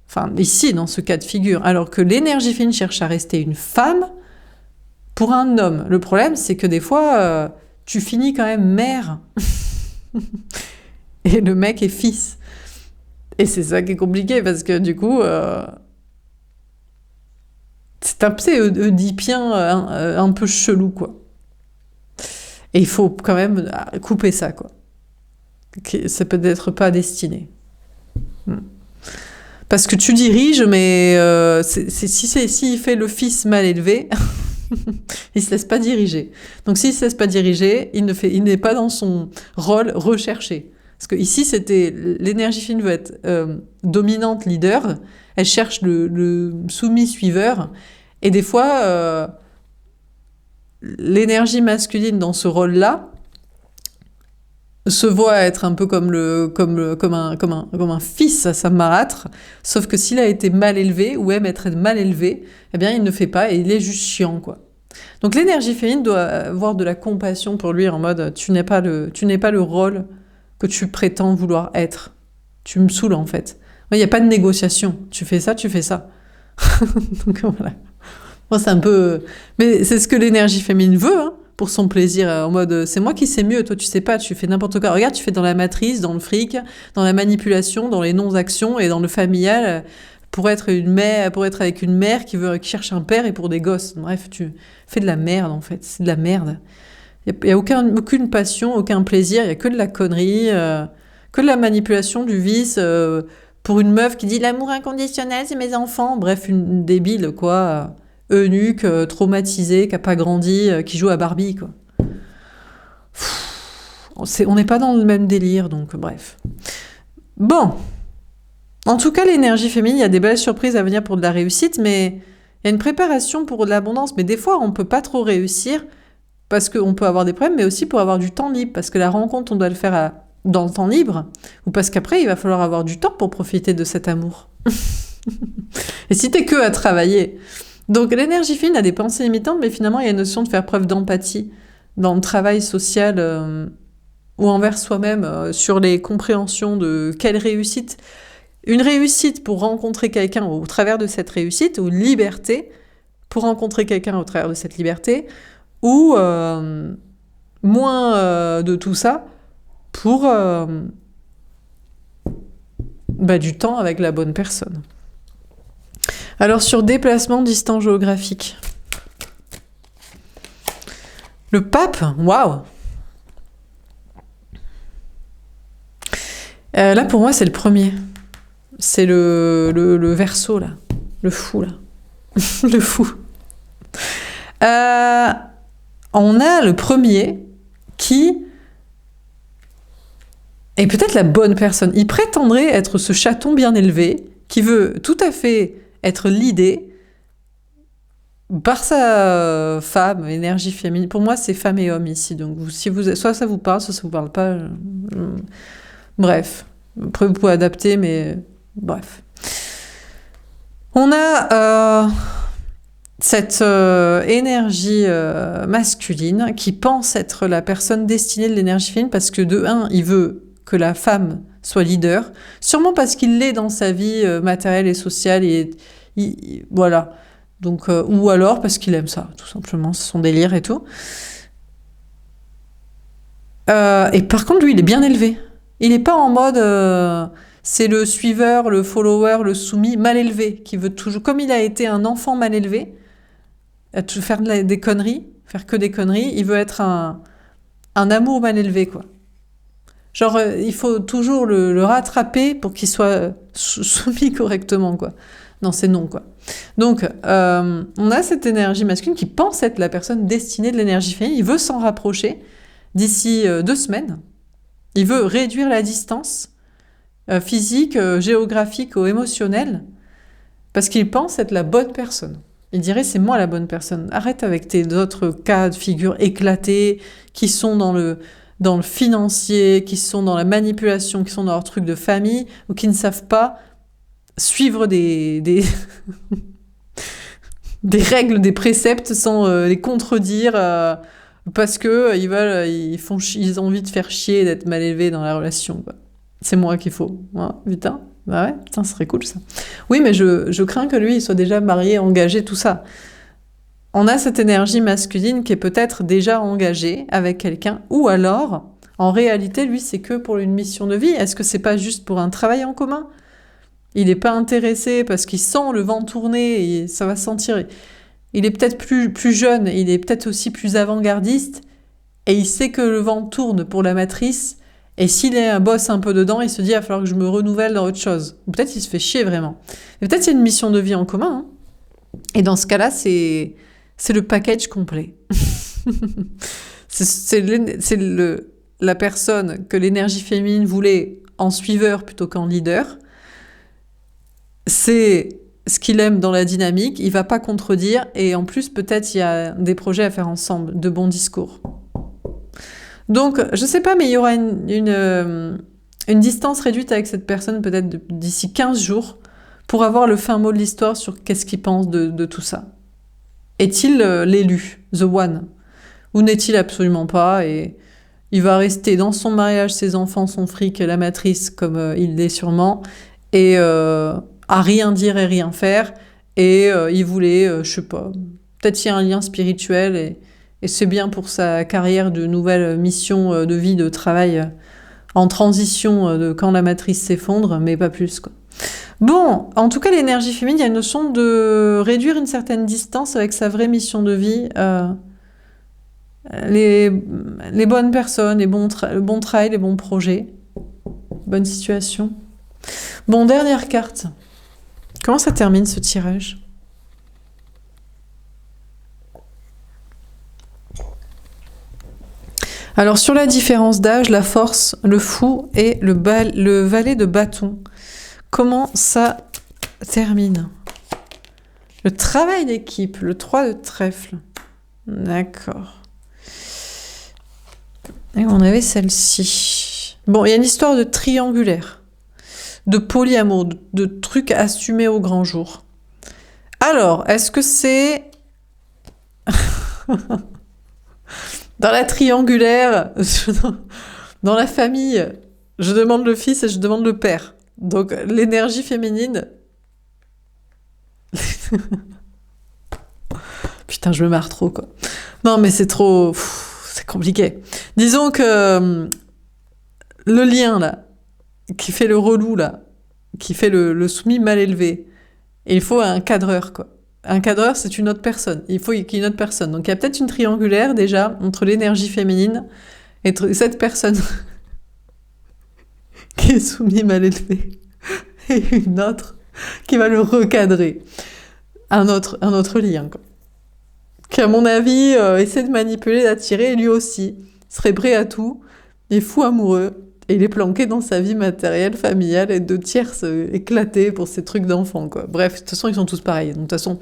Enfin, ici, dans ce cas de figure. Alors que l'énergie féminine cherche à rester une femme pour un homme. Le problème, c'est que des fois, tu finis quand même mère. Et le mec est fils. Et c'est ça qui est compliqué, parce que du coup... c'est un peu oedipien un peu chelou, quoi. Et il faut quand même couper ça, quoi. Ça peut être pas destiné. Parce que tu diriges, mais s'il fait le fils mal élevé, il se laisse pas diriger. Donc s'il se laisse pas diriger, il n'est pas dans son rôle recherché. Parce que ici, c'était l'énergie fine veut être dominante, leader. Elle cherche le soumis suiveur. Et des fois, l'énergie masculine dans ce rôle-là se voit être un peu comme un fils à sa marâtre, sauf que s'il a été mal élevé, ou aime être mal élevé, eh bien il ne fait pas et il est juste chiant, quoi. Donc l'énergie féminine doit avoir de la compassion pour lui en mode tu n'es pas le rôle que tu prétends vouloir être. Tu me saoules en fait. Il n'y a pas de négociation. Tu fais ça, tu fais ça. Donc voilà. Moi, c'est un peu... Mais c'est ce que l'énergie féminine veut, hein, pour son plaisir, en mode c'est moi qui sais mieux, toi tu sais pas, tu fais n'importe quoi. Regarde, tu fais dans la matrice, dans le fric, dans la manipulation, dans les non-actions et dans le familial, pour être avec une mère qui cherche un père et pour des gosses. Bref, tu fais de la merde en fait, c'est de la merde. Il n'y a aucune passion, aucun plaisir, il n'y a que de la connerie, que de la manipulation, du vice, pour une meuf qui dit l'amour inconditionnel, c'est mes enfants. Bref, une débile, quoi. Eunuque, traumatisée, qui n'a pas grandi, qui joue à Barbie, quoi. On n'est pas dans le même délire, donc bref. Bon. En tout cas, l'énergie féminine, il y a des belles surprises à venir pour de la réussite, mais il y a une préparation pour de l'abondance. Mais des fois, on ne peut pas trop réussir parce qu'on peut avoir des problèmes, mais aussi pour avoir du temps libre, parce que la rencontre, on doit le faire dans le temps libre, ou parce qu'après, il va falloir avoir du temps pour profiter de cet amour. Et si t'es que à travailler... Donc l'énergie fine a des pensées limitantes, mais finalement il y a une notion de faire preuve d'empathie dans le travail social ou envers soi-même sur les compréhensions de quelle réussite. Une réussite pour rencontrer quelqu'un au travers de cette réussite, ou une liberté pour rencontrer quelqu'un au travers de cette liberté, ou moins de tout ça pour du temps avec la bonne personne. Alors sur déplacement, distance géographique. Le pape, waouh. Là pour moi c'est le premier. C'est le Verseau là, le fou là, le fou. On a le premier qui est peut-être la bonne personne. Il prétendrait être ce chaton bien élevé qui veut tout à fait être leadé par sa femme, énergie féminine. Pour moi, c'est femme et homme ici. Donc, si vous, soit ça vous parle, soit ça vous parle pas. Bref. Après, vous pouvez adapter, mais bref. On a cette énergie masculine qui pense être la personne destinée de l'énergie féminine parce que de un, il veut que la femme soit leader, sûrement parce qu'il l'est dans sa vie matérielle et sociale, et voilà. Donc, ou alors parce qu'il aime ça, tout simplement, c'est son délire et tout. Et par contre, lui, il est bien élevé. Il n'est pas en mode c'est le suiveur, le follower, le soumis mal élevé qui veut toujours, comme il a été un enfant mal élevé, faire des conneries, faire que des conneries, il veut être un amour mal élevé, quoi. Genre, il faut toujours le rattraper pour qu'il soit soumis correctement, quoi. Non, c'est non, quoi. Donc, on a cette énergie masculine qui pense être la personne destinée de l'énergie féminine. Il veut s'en rapprocher d'ici 2 semaines. Il veut réduire la distance physique, géographique ou émotionnelle parce qu'il pense être la bonne personne. Il dirait, c'est moi la bonne personne. Arrête avec tes autres cas de figure éclatés qui sont dans le financier, qui sont dans la manipulation, qui sont dans leur truc de famille ou qui ne savent pas suivre des règles, des préceptes sans les contredire parce que ils ont envie de faire chier et d'être mal élevés dans la relation, quoi. C'est moi qu'il faut. Ouais, putain. Bah ouais, putain, ce serait cool ça. Oui, mais je crains que lui, il soit déjà marié, engagé, tout ça. On a cette énergie masculine qui est peut-être déjà engagée avec quelqu'un, ou alors, en réalité, lui, c'est que pour une mission de vie. Est-ce que c'est pas juste pour un travail en commun ? Il n'est pas intéressé parce qu'il sent le vent tourner et ça va sentir. Il est peut-être plus jeune, il est peut-être aussi plus avant-gardiste et il sait que le vent tourne pour la matrice. Et s'il est un boss un peu dedans, il se dit il va falloir que je me renouvelle dans autre chose. Ou peut-être il se fait chier vraiment. Mais peut-être il y a une mission de vie en commun. Hein. Et dans ce cas-là, c'est le package complet. c'est la personne que l'énergie féminine voulait en suiveur plutôt qu'en leader. C'est ce qu'il aime dans la dynamique, il va pas contredire, et en plus peut-être il y a des projets à faire ensemble, de bons discours. Donc je sais pas, mais il y aura une distance réduite avec cette personne peut-être d'ici 15 jours pour avoir le fin mot de l'histoire sur qu'est-ce qu'il pense de tout ça. Est-il l'élu, the one, ou n'est-il absolument pas, et il va rester dans son mariage, ses enfants, son fric, la matrice comme il l'est sûrement, et à rien dire et rien faire, et il voulait, je sais pas, peut-être qu'il y a un lien spirituel, et c'est bien pour sa carrière de nouvelle mission de vie, de travail, en transition de quand la matrice s'effondre, mais pas plus, quoi. Bon, en tout cas, l'énergie féminine, il y a une notion de réduire une certaine distance avec sa vraie mission de vie, les bonnes personnes, le bon travail, les bons projets, bonne situation. Bon, dernière carte. Comment ça termine ce tirage ? Alors sur la différence d'âge, la force, le fou et le valet de bâton. Comment ça termine ? Le travail d'équipe, le 3 de trèfle. D'accord. Et on avait celle-ci. Bon, il y a une histoire de triangulaire, de polyamour, de trucs assumés au grand jour. Alors, est-ce que c'est... Dans la triangulaire, dans la famille, je demande le fils et je demande le père. Donc, l'énergie féminine... Putain, je me marre trop, quoi. Non, mais c'est trop... c'est compliqué. Disons que le lien, là, qui fait le relou, là, qui fait le soumis mal élevé, et il faut un cadreur, quoi. Un cadreur, c'est une autre personne. Il faut qu'il y ait une autre personne. Donc, il y a peut-être une triangulaire, déjà, entre l'énergie féminine et cette personne qui est soumise mal élevée et une autre qui va le recadrer. Un autre lien, quoi. qui à mon avis essaie de manipuler, d'attirer, et lui aussi serait prêt à tout, il est fou amoureux, et il est planqué dans sa vie matérielle, familiale, et de tierces éclatées pour ces trucs d'enfants, quoi. Bref, de toute façon, ils sont tous pareils. Donc, de toute façon,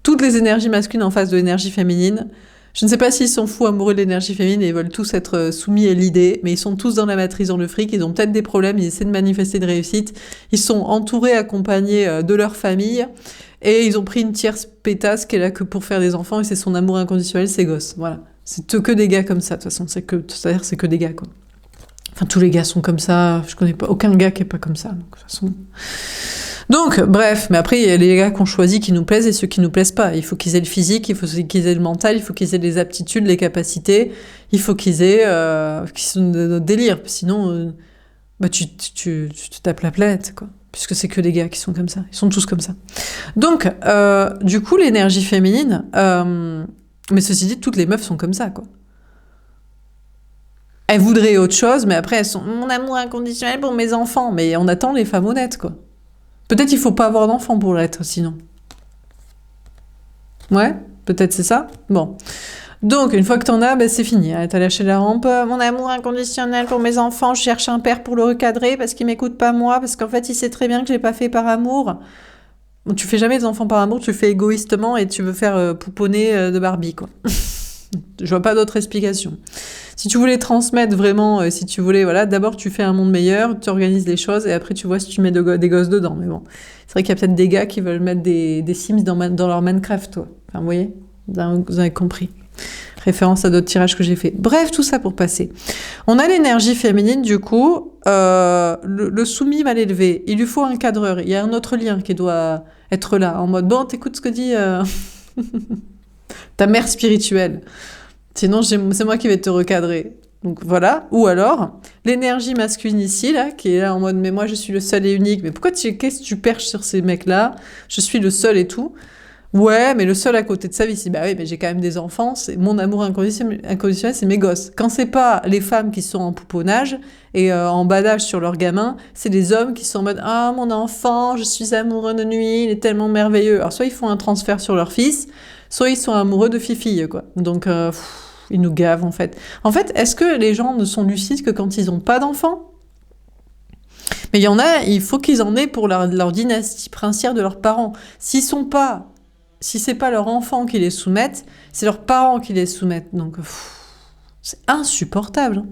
toutes les énergies masculines en face de l'énergie féminine, je ne sais pas s'ils sont fous amoureux de l'énergie féminine et ils veulent tous être soumis à l'idée, mais ils sont tous dans la matrice, dans le fric, ils ont peut-être des problèmes, ils essaient de manifester de réussite, ils sont entourés, accompagnés de leur famille, et ils ont pris une tierce pétasse qui est là que pour faire des enfants, et c'est son amour inconditionnel, ses gosses. Voilà. C'est que des gars comme ça, de toute façon, c'est-à-dire c'est que des gars, quoi. Enfin, tous les gars sont comme ça, je connais pas aucun gars qui est pas comme ça, donc, de toute façon... Donc, bref, mais après, il y a les gars qu'on choisit qui nous plaisent et ceux qui nous plaisent pas. Il faut qu'ils aient le physique, il faut qu'ils aient le mental, il faut qu'ils aient les aptitudes, les capacités, il faut qu'ils aient... qu'ils sont de notre délire, sinon, tu te tapes la planète, quoi. Puisque c'est que des gars qui sont comme ça, ils sont tous comme ça. Donc, du coup, l'énergie féminine... mais ceci dit, toutes les meufs sont comme ça, quoi. Elles voudraient autre chose, mais après, elles sont... Mon amour inconditionnel pour mes enfants. Mais on attend les femmes honnêtes, quoi. Peut-être il faut pas avoir d'enfants pour l'être, sinon. Ouais, peut-être c'est ça. Bon. Donc, une fois que t'en as, c'est fini. T'as lâché la rampe. Mon amour inconditionnel pour mes enfants, je cherche un père pour le recadrer parce qu'il m'écoute pas moi, parce qu'en fait, il sait très bien que je l'ai pas fait par amour. Bon, tu fais jamais des enfants par amour, tu le fais égoïstement et tu veux faire pouponner de Barbie, quoi. Je vois pas d'autre explication. Si tu voulais transmettre vraiment, si tu voulais, voilà, d'abord tu fais un monde meilleur, tu organises les choses et après tu vois si tu mets des gosses dedans. Mais bon, c'est vrai qu'il y a peut-être des gars qui veulent mettre des Sims dans leur Minecraft, toi. Enfin, vous voyez, vous avez compris. Référence à d'autres tirages que j'ai fait. Bref, tout ça pour passer. On a l'énergie féminine, du coup, le soumis mal élevé. Il lui faut un cadreur. Il y a un autre lien qui doit être là, en mode, bon, t'écoutes ce que dit ta mère spirituelle. Sinon, c'est moi qui vais te recadrer. Donc voilà. Ou alors, l'énergie masculine ici, là, qui est là en mode, mais moi, je suis le seul et unique. Mais qu'est-ce que tu perches sur ces mecs-là? Je suis le seul et tout. Ouais, mais le seul à côté de sa vie, c'est, bah oui, mais j'ai quand même des enfants, c'est mon amour inconditionnel, c'est mes gosses. Quand c'est pas les femmes qui sont en pouponnage et en badage sur leurs gamins, c'est les hommes qui sont en mode, ah, mon enfant, je suis amoureux de lui, il est tellement merveilleux. Alors, soit ils font un transfert sur leur fils, soit ils sont amoureux de fifille, quoi. Donc, ils nous gavent, en fait. En fait, est-ce que les gens ne sont lucides que quand ils ont pas d'enfants? Mais il y en a, il faut qu'ils en aient pour leur dynastie princière de leurs parents. Si c'est pas leurs enfants qui les soumettent, c'est leurs parents qui les soumettent. Donc, c'est insupportable.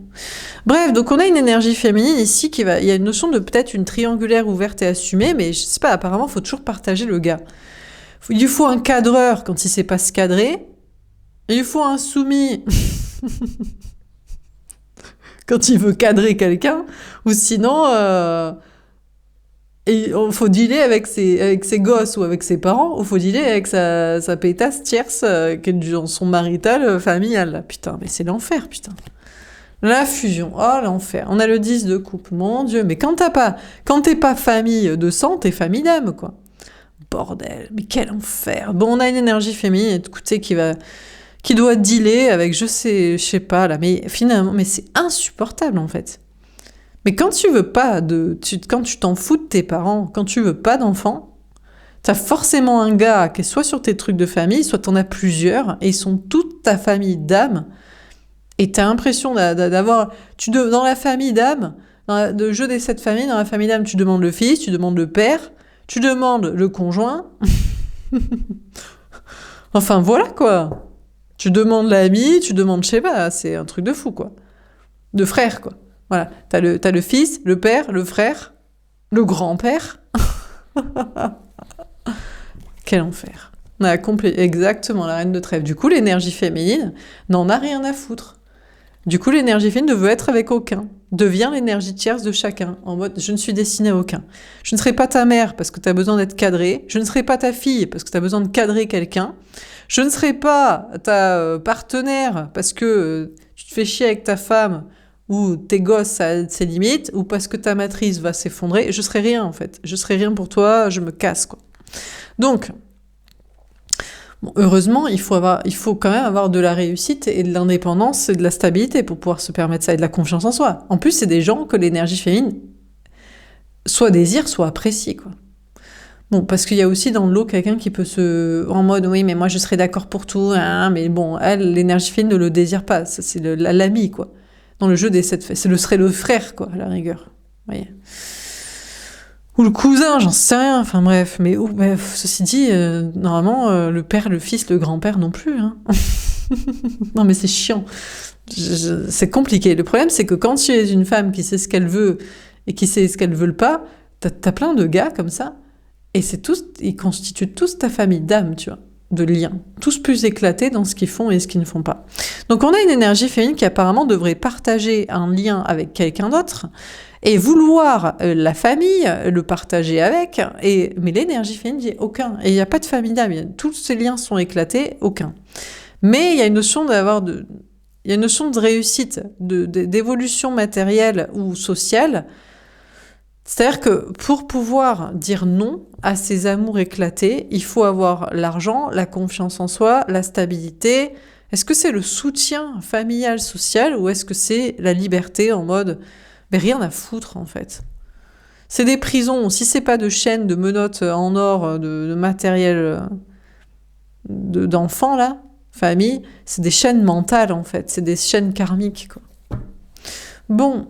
Bref, donc on a une énergie féminine ici il y a une notion de peut-être une triangulaire ouverte et assumée, mais je sais pas, apparemment, il faut toujours partager le gars. Il lui faut un cadreur quand il sait pas se cadrer. Il lui faut un soumis quand il veut cadrer quelqu'un. Ou sinon... Et il faut dealer avec ses gosses ou avec ses parents, ou faut dealer avec sa pétasse tierce qui est dans son marital familial. Putain, mais c'est l'enfer, putain. La fusion, oh l'enfer. On a le 10 de coupe, mon Dieu. Mais quand t'es pas famille de sang, t'es famille d'âme, quoi. Bordel, mais quel enfer. Bon, on a une énergie féminine, écoutez, qui doit dealer avec, je sais pas, là, mais finalement, mais c'est insupportable, en fait. Mais quand tu veux pas quand tu t'en fous de tes parents, quand tu veux pas d'enfants, t'as forcément un gars qui est soit sur tes trucs de famille, soit t'en as plusieurs, et ils sont toute ta famille d'âme, et t'as l'impression d'avoir... dans la famille d'âme, de jeu des 7 familles, dans la famille d'âme, tu demandes le fils, tu demandes le père, tu demandes le conjoint. Enfin, voilà, quoi. Tu demandes l'ami, tu demandes, je sais pas, c'est un truc de fou, quoi. De frère, quoi. Voilà, t'as le fils, le père, le frère, le grand-père. Quel enfer. On a exactement la reine de trèfle. Du coup, l'énergie féminine n'en a rien à foutre. Du coup, l'énergie féminine ne veut être avec aucun. Devient l'énergie tierce de chacun. En mode, je ne suis destinée à aucun. Je ne serai pas ta mère parce que tu as besoin d'être cadrée. Je ne serai pas ta fille parce que tu as besoin de cadrer quelqu'un. Je ne serai pas ta partenaire parce que tu te fais chier avec ta femme ou tes gosses, ça a ses limites, ou parce que ta matrice va s'effondrer, je serai rien, en fait. Je serai rien pour toi, je me casse, quoi. Donc, bon, heureusement, il faut quand même avoir de la réussite et de l'indépendance et de la stabilité pour pouvoir se permettre ça, et de la confiance en soi. En plus, c'est des gens que l'énergie féminine soit désire, soit apprécie, quoi. Bon, parce qu'il y a aussi dans le lot quelqu'un qui peut en mode, oui, mais moi je serais d'accord pour tout, hein, mais bon, elle, l'énergie féminine ne le désire pas, ça, c'est l'ami, quoi. Dans le jeu des 7 fées, serait le frère, quoi, à la rigueur. Vous voyez. Ou le cousin, j'en sais rien, enfin bref. Mais ceci dit, normalement, le père, le fils, le grand-père non plus. Hein. Non mais c'est chiant. C'est compliqué. Le problème, c'est que quand tu es une femme qui sait ce qu'elle veut et qui sait ce qu'elle veut pas, t'as plein de gars comme ça, et ils constituent tous ta famille d'âmes, tu vois, de liens. Tous plus éclatés dans ce qu'ils font et ce qu'ils ne font pas. Donc on a une énergie féminine qui apparemment devrait partager un lien avec quelqu'un d'autre, et vouloir la famille, le partager avec, mais l'énergie féminine dit aucun. Et il n'y a pas de famille d'âme, tous ces liens sont éclatés, aucun. Mais il y a une notion il y a une notion de réussite, d'évolution matérielle ou sociale. C'est-à-dire que pour pouvoir dire non à ces amours éclatés, il faut avoir l'argent, la confiance en soi, la stabilité. Est-ce que c'est le soutien familial, social, ou est-ce que c'est la liberté en mode mais rien à foutre en fait. C'est des prisons, si c'est pas de chaînes, de menottes en or, de matériel d'enfants là, famille, c'est des chaînes mentales en fait, c'est des chaînes karmiques quoi. Bon.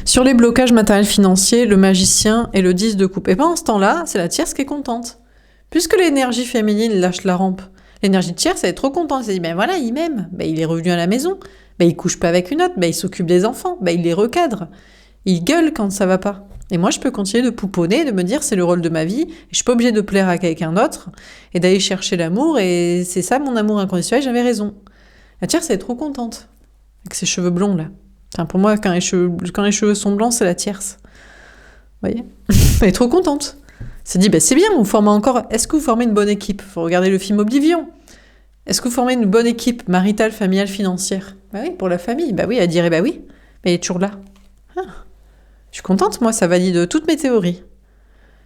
Sur les blocages matériels financiers, le magicien et le 10 de coupe. Et pendant ce temps-là, c'est la tierce qui est contente. Puisque l'énergie féminine lâche la rampe, l'énergie tierce, elle est trop contente. Elle dit, ben voilà, il m'aime. Ben, il est revenu à la maison. Ben, il couche pas avec une autre. Ben, il s'occupe des enfants. Ben, il les recadre. Il gueule quand ça va pas. Et moi, je peux continuer de pouponner, de me dire, c'est le rôle de ma vie. Et je suis pas obligée de plaire à quelqu'un d'autre et d'aller chercher l'amour. Et c'est ça, mon amour inconditionnel, j'avais raison. La tierce, elle est trop contente. Avec ses cheveux blonds, là. Enfin, pour moi, quand les cheveux sont blancs, c'est la tierce. Vous voyez? Elle est trop contente. Elle s'est dit, bah, c'est bien, vous formez encore. Est-ce que vous formez une bonne équipe? Faut regarder le film Oblivion. Est-ce que vous formez une bonne équipe maritale, familiale, financière? Bah oui, pour la famille. Bah oui, elle dirait bah oui. Mais elle est toujours là. Ah. Je suis contente, moi, ça valide toutes mes théories.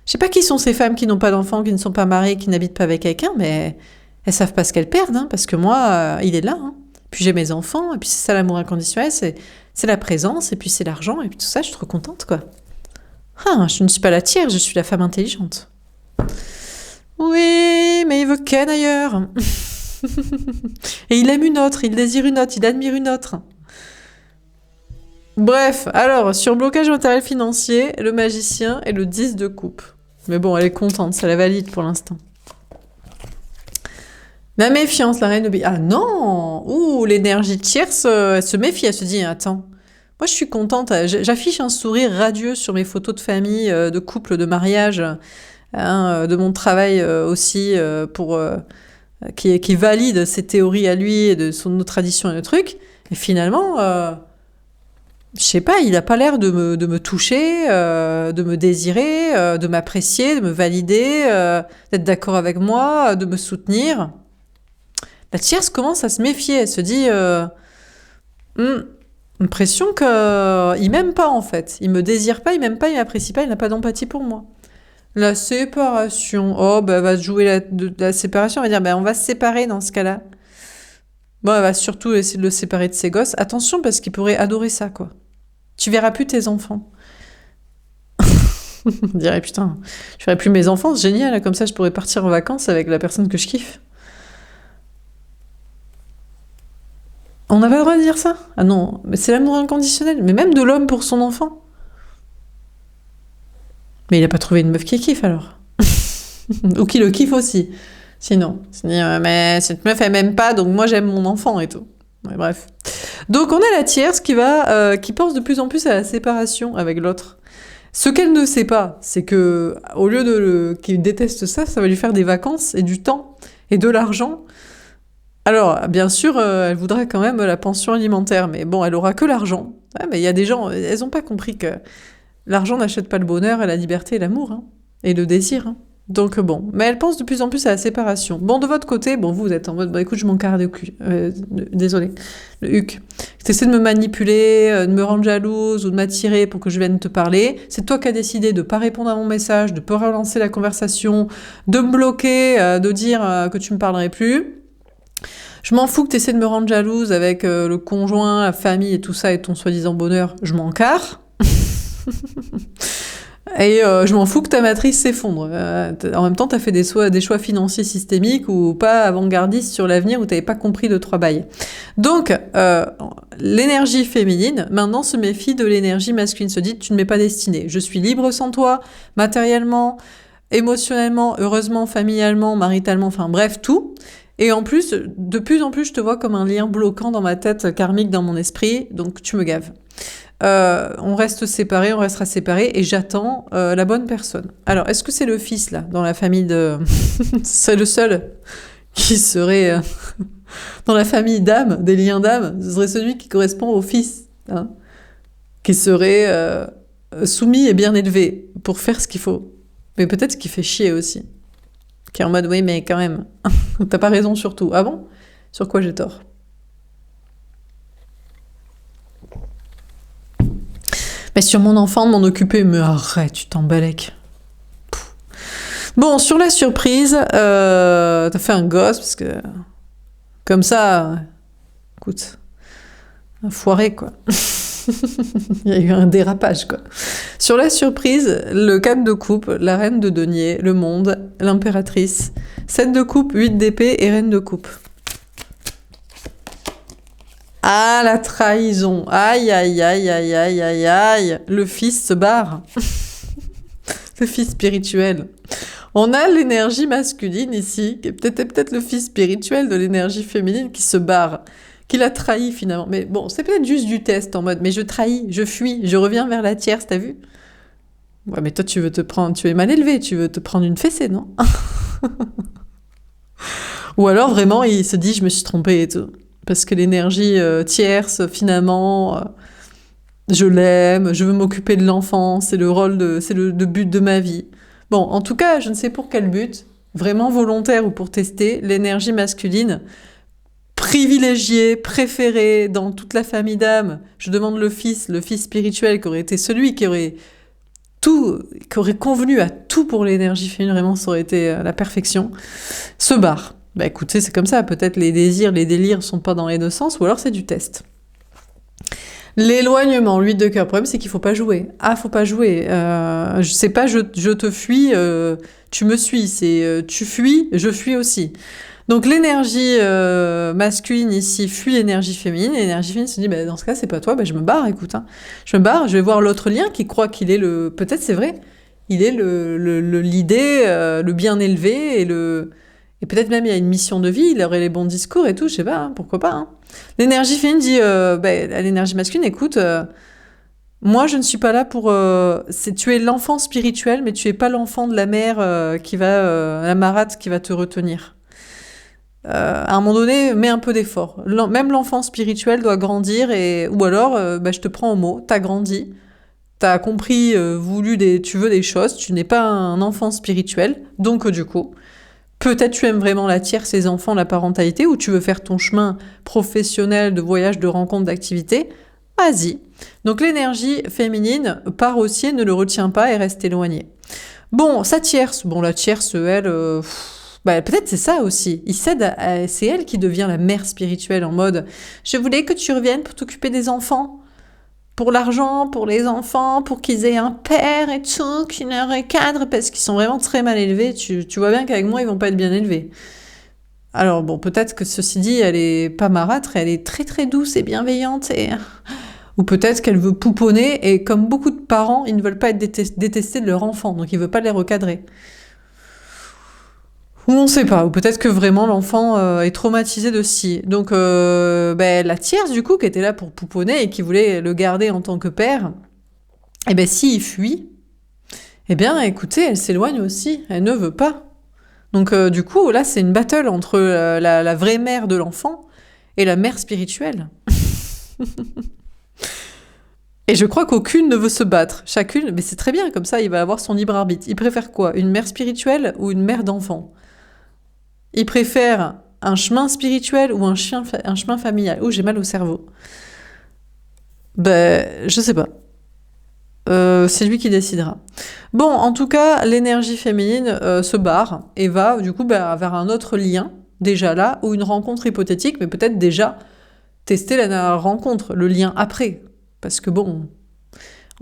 Je sais pas qui sont ces femmes qui n'ont pas d'enfants, qui ne sont pas mariées, qui n'habitent pas avec quelqu'un, mais elles savent pas ce qu'elles perdent, hein, parce que moi, il est là. Hein. Puis j'ai mes enfants, et puis c'est ça l'amour inconditionnel, c'est la présence, et puis c'est l'argent, et puis tout ça, je suis trop contente, quoi. Ah, je ne suis pas la tierce, je suis la femme intelligente. Oui, mais il veut Ken ailleurs. Et il aime une autre, il désire une autre, il admire une autre. Bref, alors, sur blocage matériel financier, le magicien et le 10 de coupe. Mais bon, elle est contente, ça la valide pour l'instant. La méfiance, la reine de bille. Ah non! Ouh, l'énergie tierce, elle se méfie, elle se dit, attends, moi je suis contente, j'affiche un sourire radieux sur mes photos de famille, de couple, de mariage, hein, de mon travail aussi, qui valide ses théories à lui, et de nos traditions et le truc. Et finalement, je sais pas, il a pas l'air de me toucher, de me désirer, de m'apprécier, de me valider, d'être d'accord avec moi, de me soutenir. La tierce commence à se méfier, elle se dit impression qu'il m'aime pas en fait. Il me désire pas, il m'aime pas, il m'apprécie pas, il n'a pas d'empathie pour moi. La séparation. Oh, bah, elle va jouer la séparation, elle va dire, bah, on va se séparer dans ce cas-là. Bon, elle va surtout essayer de le séparer de ses gosses. Attention, parce qu'il pourrait adorer ça, quoi. Tu verras plus tes enfants. On dirait, putain, je verrai plus mes enfants, c'est génial, comme ça je pourrais partir en vacances avec la personne que je kiffe. On n'a pas le droit de dire ça? Ah non, mais c'est l'amour inconditionnel, mais même de l'homme pour son enfant. Mais il a pas trouvé une meuf qui kiffe alors. Ou qui le kiffe aussi. Sinon, c'est dire, mais cette meuf elle m'aime pas, donc moi j'aime mon enfant et tout. Ouais, bref. Donc on a la tierce qui pense de plus en plus à la séparation avec l'autre. Ce qu'elle ne sait pas, c'est que au lieu qu'il déteste ça, ça va lui faire des vacances et du temps et de l'argent. Alors, bien sûr, elle voudra quand même la pension alimentaire, mais bon, elle aura que l'argent. Ouais, mais il y a des gens, elles n'ont pas compris que l'argent n'achète pas le bonheur et la liberté et l'amour, hein, et le désir. Hein. Donc bon, mais elle pense de plus en plus à la séparation. Bon, de votre côté, bon, vous êtes en mode, bon, écoute, je m'en carre de cul. Désolé, le huc. T'essaies de me manipuler, de me rendre jalouse ou de m'attirer pour que je vienne te parler. C'est toi qui as décidé de pas répondre à mon message, de pas relancer la conversation, de me bloquer, de dire que tu me parlerais plus. Je m'en fous que t'essaies de me rendre jalouse avec le conjoint, la famille et tout ça et ton soi-disant bonheur. Je m'en carre. Et je m'en fous que ta matrice s'effondre. En même temps, tu as fait des choix financiers systémiques ou pas avant-gardistes sur l'avenir où tu n'avais pas compris de 3 bails. Donc, l'énergie féminine, maintenant, se méfie de l'énergie masculine. Se dit, tu ne m'es pas destinée. Je suis libre sans toi, matériellement, émotionnellement, heureusement, familialement, maritalement, enfin bref, tout. Et en plus, de plus en plus, je te vois comme un lien bloquant dans ma tête, karmique dans mon esprit, donc tu me gaves. On reste séparés, on restera séparés, et j'attends la bonne personne. Alors, est-ce que c'est le fils, là, dans la famille de... c'est le seul qui serait... dans la famille d'âme, des liens d'âme, ce serait celui qui correspond au fils, hein, qui serait soumis et bien élevé pour faire ce qu'il faut. Mais peut-être qu'il fait chier aussi. Qui est en mode, oui, mais quand même, t'as pas raison sur tout. Ah bon? Sur quoi j'ai tort? Mais sur mon enfant de m'en occuper, mais arrête, tu t'embalèques. Bon, sur la surprise, t'as fait un gosse, parce que... Comme ça, écoute, un foiré, quoi. Il y a eu un dérapage, quoi. Sur la surprise, le 4 de coupe, la reine de denier, le monde, l'impératrice, 7 de coupe, 8 d'épée et reine de coupe. Ah, la trahison. Aïe, aïe, aïe, aïe, aïe, aïe, aïe. Le fils se barre. Le fils spirituel. On a l'énergie masculine ici, qui est peut-être le fils spirituel de l'énergie féminine qui se barre, qui l'a trahi finalement. Mais bon, c'est peut-être juste du test en mode, mais je trahis, je fuis, je reviens vers la tierce, t'as vu? Ouais, mais toi tu es mal élevé, tu veux te prendre une fessée, non? Ou alors vraiment il se dit je me suis trompé et tout. Parce que l'énergie tierce, finalement, je l'aime, je veux m'occuper de l'enfant, c'est le but de ma vie. Bon, en tout cas, je ne sais pour quel but, vraiment volontaire ou pour tester, l'énergie masculine, privilégiée, préférée dans toute la famille d'âme, je demande le fils spirituel qui aurait été celui qui aurait convenu à tout pour l'énergie féminine, vraiment ça aurait été la perfection, se barre. Bah écoutez, c'est comme ça, peut-être les délires sont pas dans les deux sens, ou alors c'est du test. L'éloignement, l'huile de cœur. Le problème, c'est qu'il faut pas jouer. Ah, faut pas jouer. C'est pas je te fuis, tu me suis. C'est tu fuis, je fuis aussi. Donc l'énergie masculine ici fuit l'énergie féminine. L'énergie féminine se dit, bah, dans ce cas, c'est pas toi, bah, je me barre, écoute. Hein. Je me barre, je vais voir l'autre lien qui croit qu'il est le... Peut-être c'est vrai. Il est l'idée, le bien élevé et peut-être même il y a une mission de vie, il aurait les bons discours et tout, je sais pas, hein, pourquoi pas. Hein. L'énergie féminine dit à l'énergie masculine, écoute, moi je ne suis pas là pour... tu es l'enfant spirituel, mais tu es pas l'enfant de la mère la marâtre qui va te retenir. À un moment donné, mets un peu d'effort. Même l'enfant spirituel doit grandir, ou alors je te prends au mot, t'as grandi, t'as compris, tu veux des choses, tu n'es pas un enfant spirituel, donc du coup... Peut-être tu aimes vraiment la tierce, les enfants, la parentalité, ou tu veux faire ton chemin professionnel de voyage, de rencontre, d'activité. Vas-y. Donc l'énergie féminine part aussi, ne le retient pas et reste éloignée. Bon, sa tierce. Bon, la tierce, elle... peut-être c'est ça aussi. C'est elle qui devient la mère spirituelle en mode « Je voulais que tu reviennes pour t'occuper des enfants. » Pour l'argent, pour les enfants, pour qu'ils aient un père et tout, qui leur recadre, parce qu'ils sont vraiment très mal élevés. Tu vois bien qu'avec moi, ils vont pas être bien élevés. Alors bon, peut-être que ceci dit, elle est pas marâtre, elle est très très douce et bienveillante, ou peut-être qu'elle veut pouponner, et comme beaucoup de parents, ils ne veulent pas être détestés de leur enfant, donc ils ne veulent pas les recadrer. Ou on ne sait pas, ou peut-être que vraiment l'enfant est traumatisé de ci. Donc la tierce du coup qui était là pour pouponner et qui voulait le garder en tant que père, s'il fuit, écoutez, elle s'éloigne aussi, elle ne veut pas. Donc du coup là c'est une battle entre la vraie mère de l'enfant et la mère spirituelle. Et je crois qu'aucune ne veut se battre. Chacune, mais c'est très bien, comme ça il va avoir son libre arbitre. Il préfère quoi? Une mère spirituelle ou une mère d'enfant? Il préfère un chemin spirituel ou un chemin familial. Oh, j'ai mal au cerveau. Je sais pas. C'est lui qui décidera. Bon, en tout cas, l'énergie féminine se barre et va du coup vers un autre lien, déjà là, ou une rencontre hypothétique, mais peut-être déjà tester la rencontre, le lien après. Parce que bon,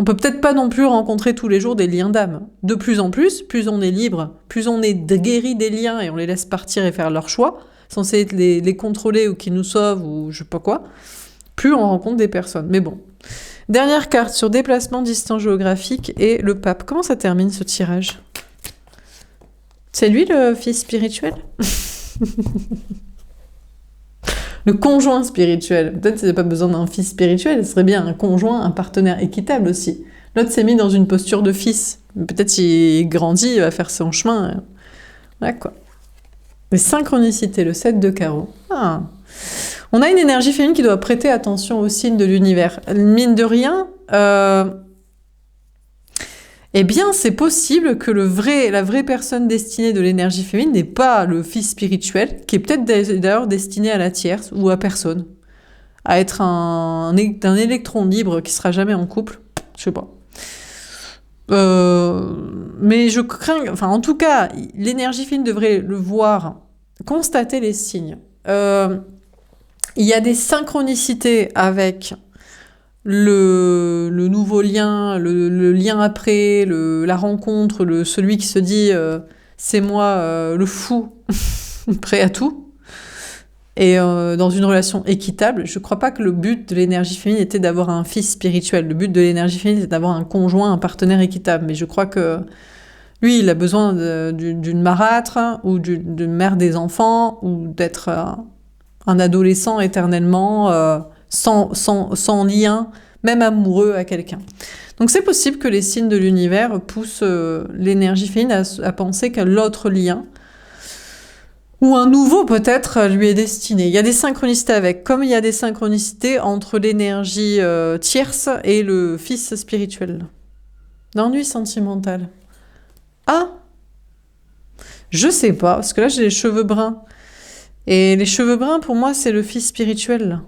On peut peut-être pas non plus rencontrer tous les jours des liens d'âme. De plus en plus on est libre, plus on est guéri des liens et on les laisse partir et faire leur choix, censé être les contrôler ou qui nous sauvent ou je sais pas quoi, plus on rencontre des personnes. Mais bon. Dernière carte sur déplacement, distance géographique et le pape. Comment ça termine ce tirage? C'est lui le fils spirituel? Le conjoint spirituel. Peut-être qu'il n'y a pas besoin d'un fils spirituel, ce serait bien un conjoint, un partenaire équitable aussi. L'autre s'est mis dans une posture de fils. Peut-être qu'il grandit, il va faire son chemin. Voilà quoi. Les synchronicités, le 7 de carreau. Ah. On a une énergie féminine qui doit prêter attention aux signes de l'univers. Mine de rien, eh bien, c'est possible que la vraie personne destinée de l'énergie féminine n'est pas le fils spirituel, qui est peut-être d'ailleurs destiné à la tierce ou à personne, à être un électron libre qui sera jamais en couple, je sais pas. Mais je crains, enfin en tout cas, l'énergie féminine devrait le voir, constater les signes. Il y a des synchronicités avec le nouveau lien, le lien après, la rencontre, celui qui se dit c'est moi le fou, prêt à tout, et dans une relation équitable. Je ne crois pas que le but de l'énergie féminine était d'avoir un fils spirituel. Le but de l'énergie féminine était d'avoir un conjoint, un partenaire équitable. Mais je crois que lui, il a besoin d'une marâtre ou d'une mère des enfants ou d'être un adolescent éternellement sans lien, même amoureux à quelqu'un. Donc c'est possible que les signes de l'univers poussent l'énergie féminine à penser que l'autre lien, ou un nouveau peut-être, lui est destiné. Il y a des synchronicités avec, comme il y a des synchronicités entre l'énergie tierce et le fils spirituel. L'ennui sentimental. Ah, je sais pas, parce que là j'ai les cheveux bruns. Et les cheveux bruns, pour moi, c'est le fils spirituel.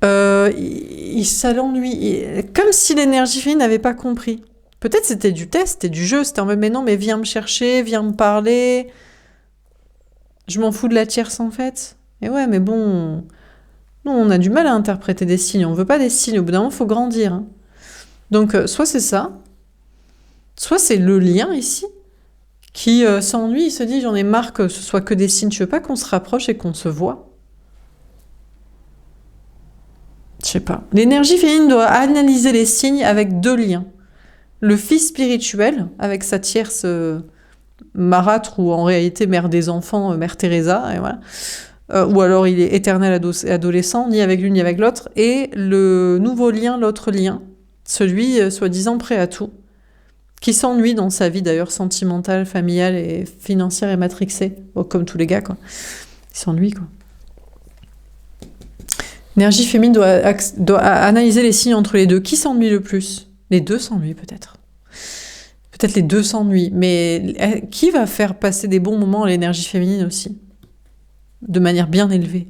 Ça l'ennuie. Comme si l'énergie féminine n'avait pas compris. Peut-être c'était du test, c'était du jeu, c'était en mode mais non, mais viens me chercher, viens me parler. Je m'en fous de la tierce en fait. Et ouais, mais bon, nous on a du mal à interpréter des signes. On veut pas des signes. Au bout d'un moment, il faut grandir. Hein. Donc soit c'est ça, soit c'est le lien ici qui s'ennuie. Il se dit j'en ai marre que ce soit que des signes. Je veux pas qu'on se rapproche et qu'on se voit. Je sais pas. L'énergie féminine doit analyser les signes avec deux liens. Le fils spirituel, avec sa tierce marâtre, ou en réalité mère des enfants, mère Teresa, et voilà. Ou alors il est éternel adolescent, ni avec l'une ni avec l'autre. Et le nouveau lien, l'autre lien, celui soi-disant prêt à tout, qui s'ennuie dans sa vie d'ailleurs sentimentale, familiale et financière et matrixée, comme tous les gars, quoi. Il s'ennuie, quoi. L'énergie féminine doit analyser les signes entre les deux. Qui s'ennuie le plus? Les deux s'ennuient peut-être. Peut-être les deux s'ennuient. Mais qui va faire passer des bons moments à l'énergie féminine aussi? De manière bien élevée.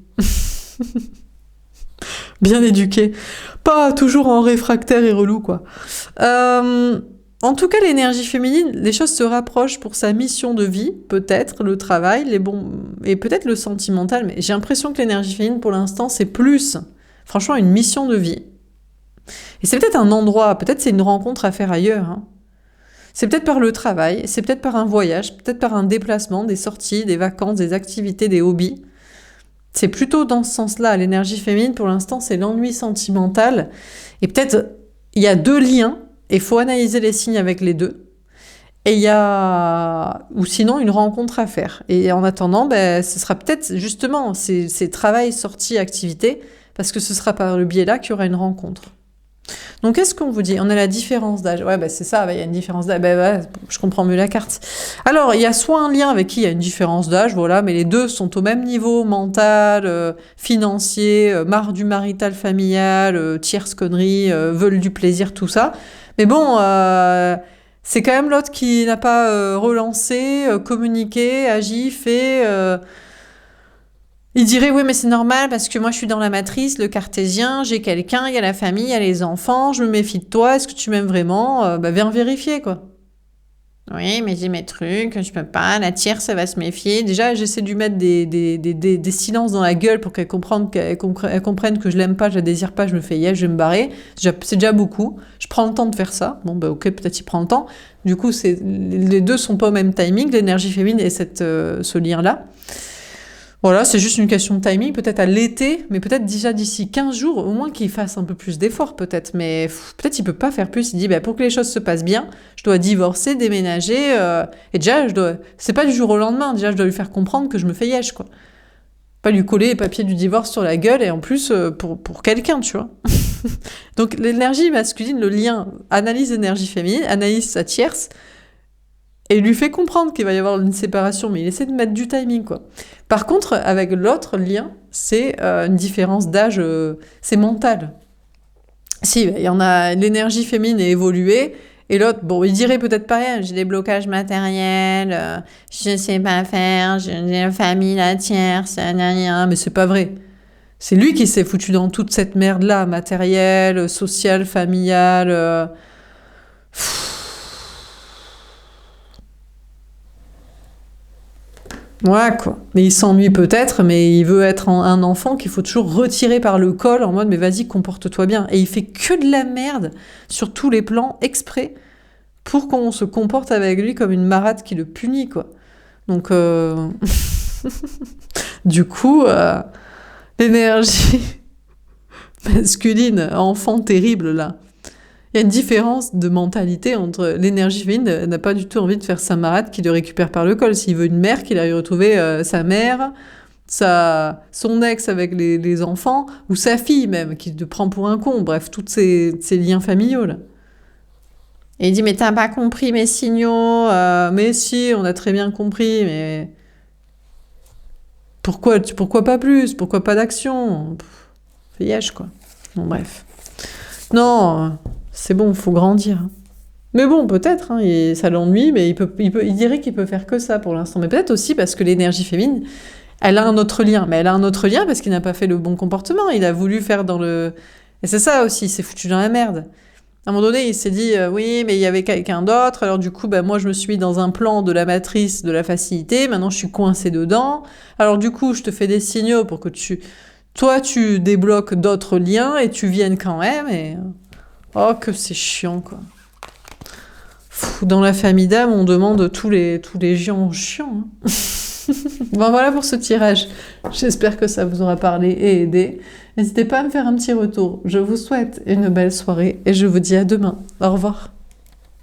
Bien éduquée. Pas toujours en réfractaire et relou, quoi. En tout cas, l'énergie féminine, les choses se rapprochent pour sa mission de vie, peut-être, le travail, et peut-être le sentimental, mais j'ai l'impression que l'énergie féminine, pour l'instant, c'est plus, franchement, une mission de vie. Et c'est peut-être un endroit, peut-être c'est une rencontre à faire ailleurs. Hein. C'est peut-être par le travail, c'est peut-être par un voyage, peut-être par un déplacement, des sorties, des vacances, des activités, des hobbies. C'est plutôt dans ce sens-là. L'énergie féminine, pour l'instant, c'est l'ennui sentimental. Et peut-être, il y a deux liens, et il faut analyser les signes avec les deux. Et il y a... Ou sinon, une rencontre à faire. Et en attendant, ce sera peut-être justement ces travail, sorties, activités, parce que ce sera par le biais-là qu'il y aura une rencontre. Donc, qu'est-ce qu'on vous dit? On a la différence d'âge. Ouais, c'est ça, il y a une différence d'âge. Je comprends mieux la carte. Alors, il y a soit un lien avec qui il y a une différence d'âge, voilà, mais les deux sont au même niveau mental, financier, marre du marital familial, tierce connerie, veulent du plaisir, tout ça. Mais bon, c'est quand même l'autre qui n'a pas relancé, communiqué, agi, fait... Il dirait, oui, mais c'est normal parce que moi, je suis dans la matrice, le cartésien, j'ai quelqu'un, il y a la famille, il y a les enfants, je me méfie de toi, est-ce que tu m'aimes vraiment? Viens vérifier, quoi. Oui, mais j'ai mes trucs, je peux pas. La tierce, elle va se méfier. Déjà, j'essaie de lui mettre des silences dans la gueule pour qu'elle comprenne que je l'aime pas, je la désire pas, je me fais je vais me barrer. C'est déjà beaucoup. Je prends le temps de faire ça. Bon, bah, ok, peut-être il prend le temps. Du coup, les deux sont pas au même timing, l'énergie féminine et ce lien-là. Voilà, c'est juste une question de timing, peut-être à l'été, mais peut-être déjà d'ici 15 jours, au moins qu'il fasse un peu plus d'efforts, peut-être. Mais peut-être il peut pas faire plus. Il dit, bah, pour que les choses se passent bien, je dois divorcer, déménager, et déjà, c'est pas du jour au lendemain, déjà, je dois lui faire comprendre que je me fais yesh, quoi. Pas lui coller les papiers du divorce sur la gueule, et en plus, pour quelqu'un, tu vois. Donc, l'énergie masculine, le lien, analyse l'énergie féminine, analyse sa tierce, et il lui fait comprendre qu'il va y avoir une séparation, mais il essaie de mettre du timing, quoi. Par contre, avec l'autre lien, c'est une différence d'âge, c'est mental. Si, il y en a, l'énergie féminine est évoluée, et l'autre, bon, il dirait peut-être pas rien, j'ai des blocages matériels, je sais pas faire, j'ai une famille la tierce, mais c'est pas vrai. C'est lui qui s'est foutu dans toute cette merde-là, matérielle, sociale, familiale. Ouais, quoi. Mais il s'ennuie peut-être, mais il veut être un enfant qu'il faut toujours retirer par le col en mode mais vas-y, comporte-toi bien. Et il fait que de la merde sur tous les plans exprès pour qu'on se comporte avec lui comme une marade qui le punit, quoi. Donc, du coup, l'énergie masculine, enfant terrible, là. Il y a une différence de mentalité entre l'énergie féminine n'a pas du tout envie de faire sa marade qui le récupère par le col. S'il veut une mère, qu'il aille retrouver sa mère, son ex avec les enfants, ou sa fille même, qui le prend pour un con. Bref, tous ces liens familiaux, là. Et il dit, mais t'as pas compris mes signaux. Mais si, on a très bien compris, mais pourquoi pas plus? Pourquoi pas d'action? Fais yesh, quoi. Bon, bref. Non, c'est bon, faut grandir. Mais bon, peut-être, hein, ça l'ennuie, mais il dirait qu'il peut faire que ça pour l'instant. Mais peut-être aussi parce que l'énergie féminine, elle a un autre lien. Mais elle a un autre lien parce qu'il n'a pas fait le bon comportement. Il a voulu faire dans le... Et c'est ça aussi, il s'est foutu dans la merde. À un moment donné, il s'est dit, oui, mais il y avait quelqu'un d'autre, alors du coup, bah, moi, je me suis mis dans un plan de la matrice de la facilité, maintenant, je suis coincée dedans. Alors du coup, je te fais des signaux pour que toi, tu débloques d'autres liens et tu viennes quand même, et... Oh, que c'est chiant, quoi. Dans la famille d'âme, on demande tous les gens chiants. Hein. Bon, voilà pour ce tirage. J'espère que ça vous aura parlé et aidé. N'hésitez pas à me faire un petit retour. Je vous souhaite une belle soirée et je vous dis à demain. Au revoir.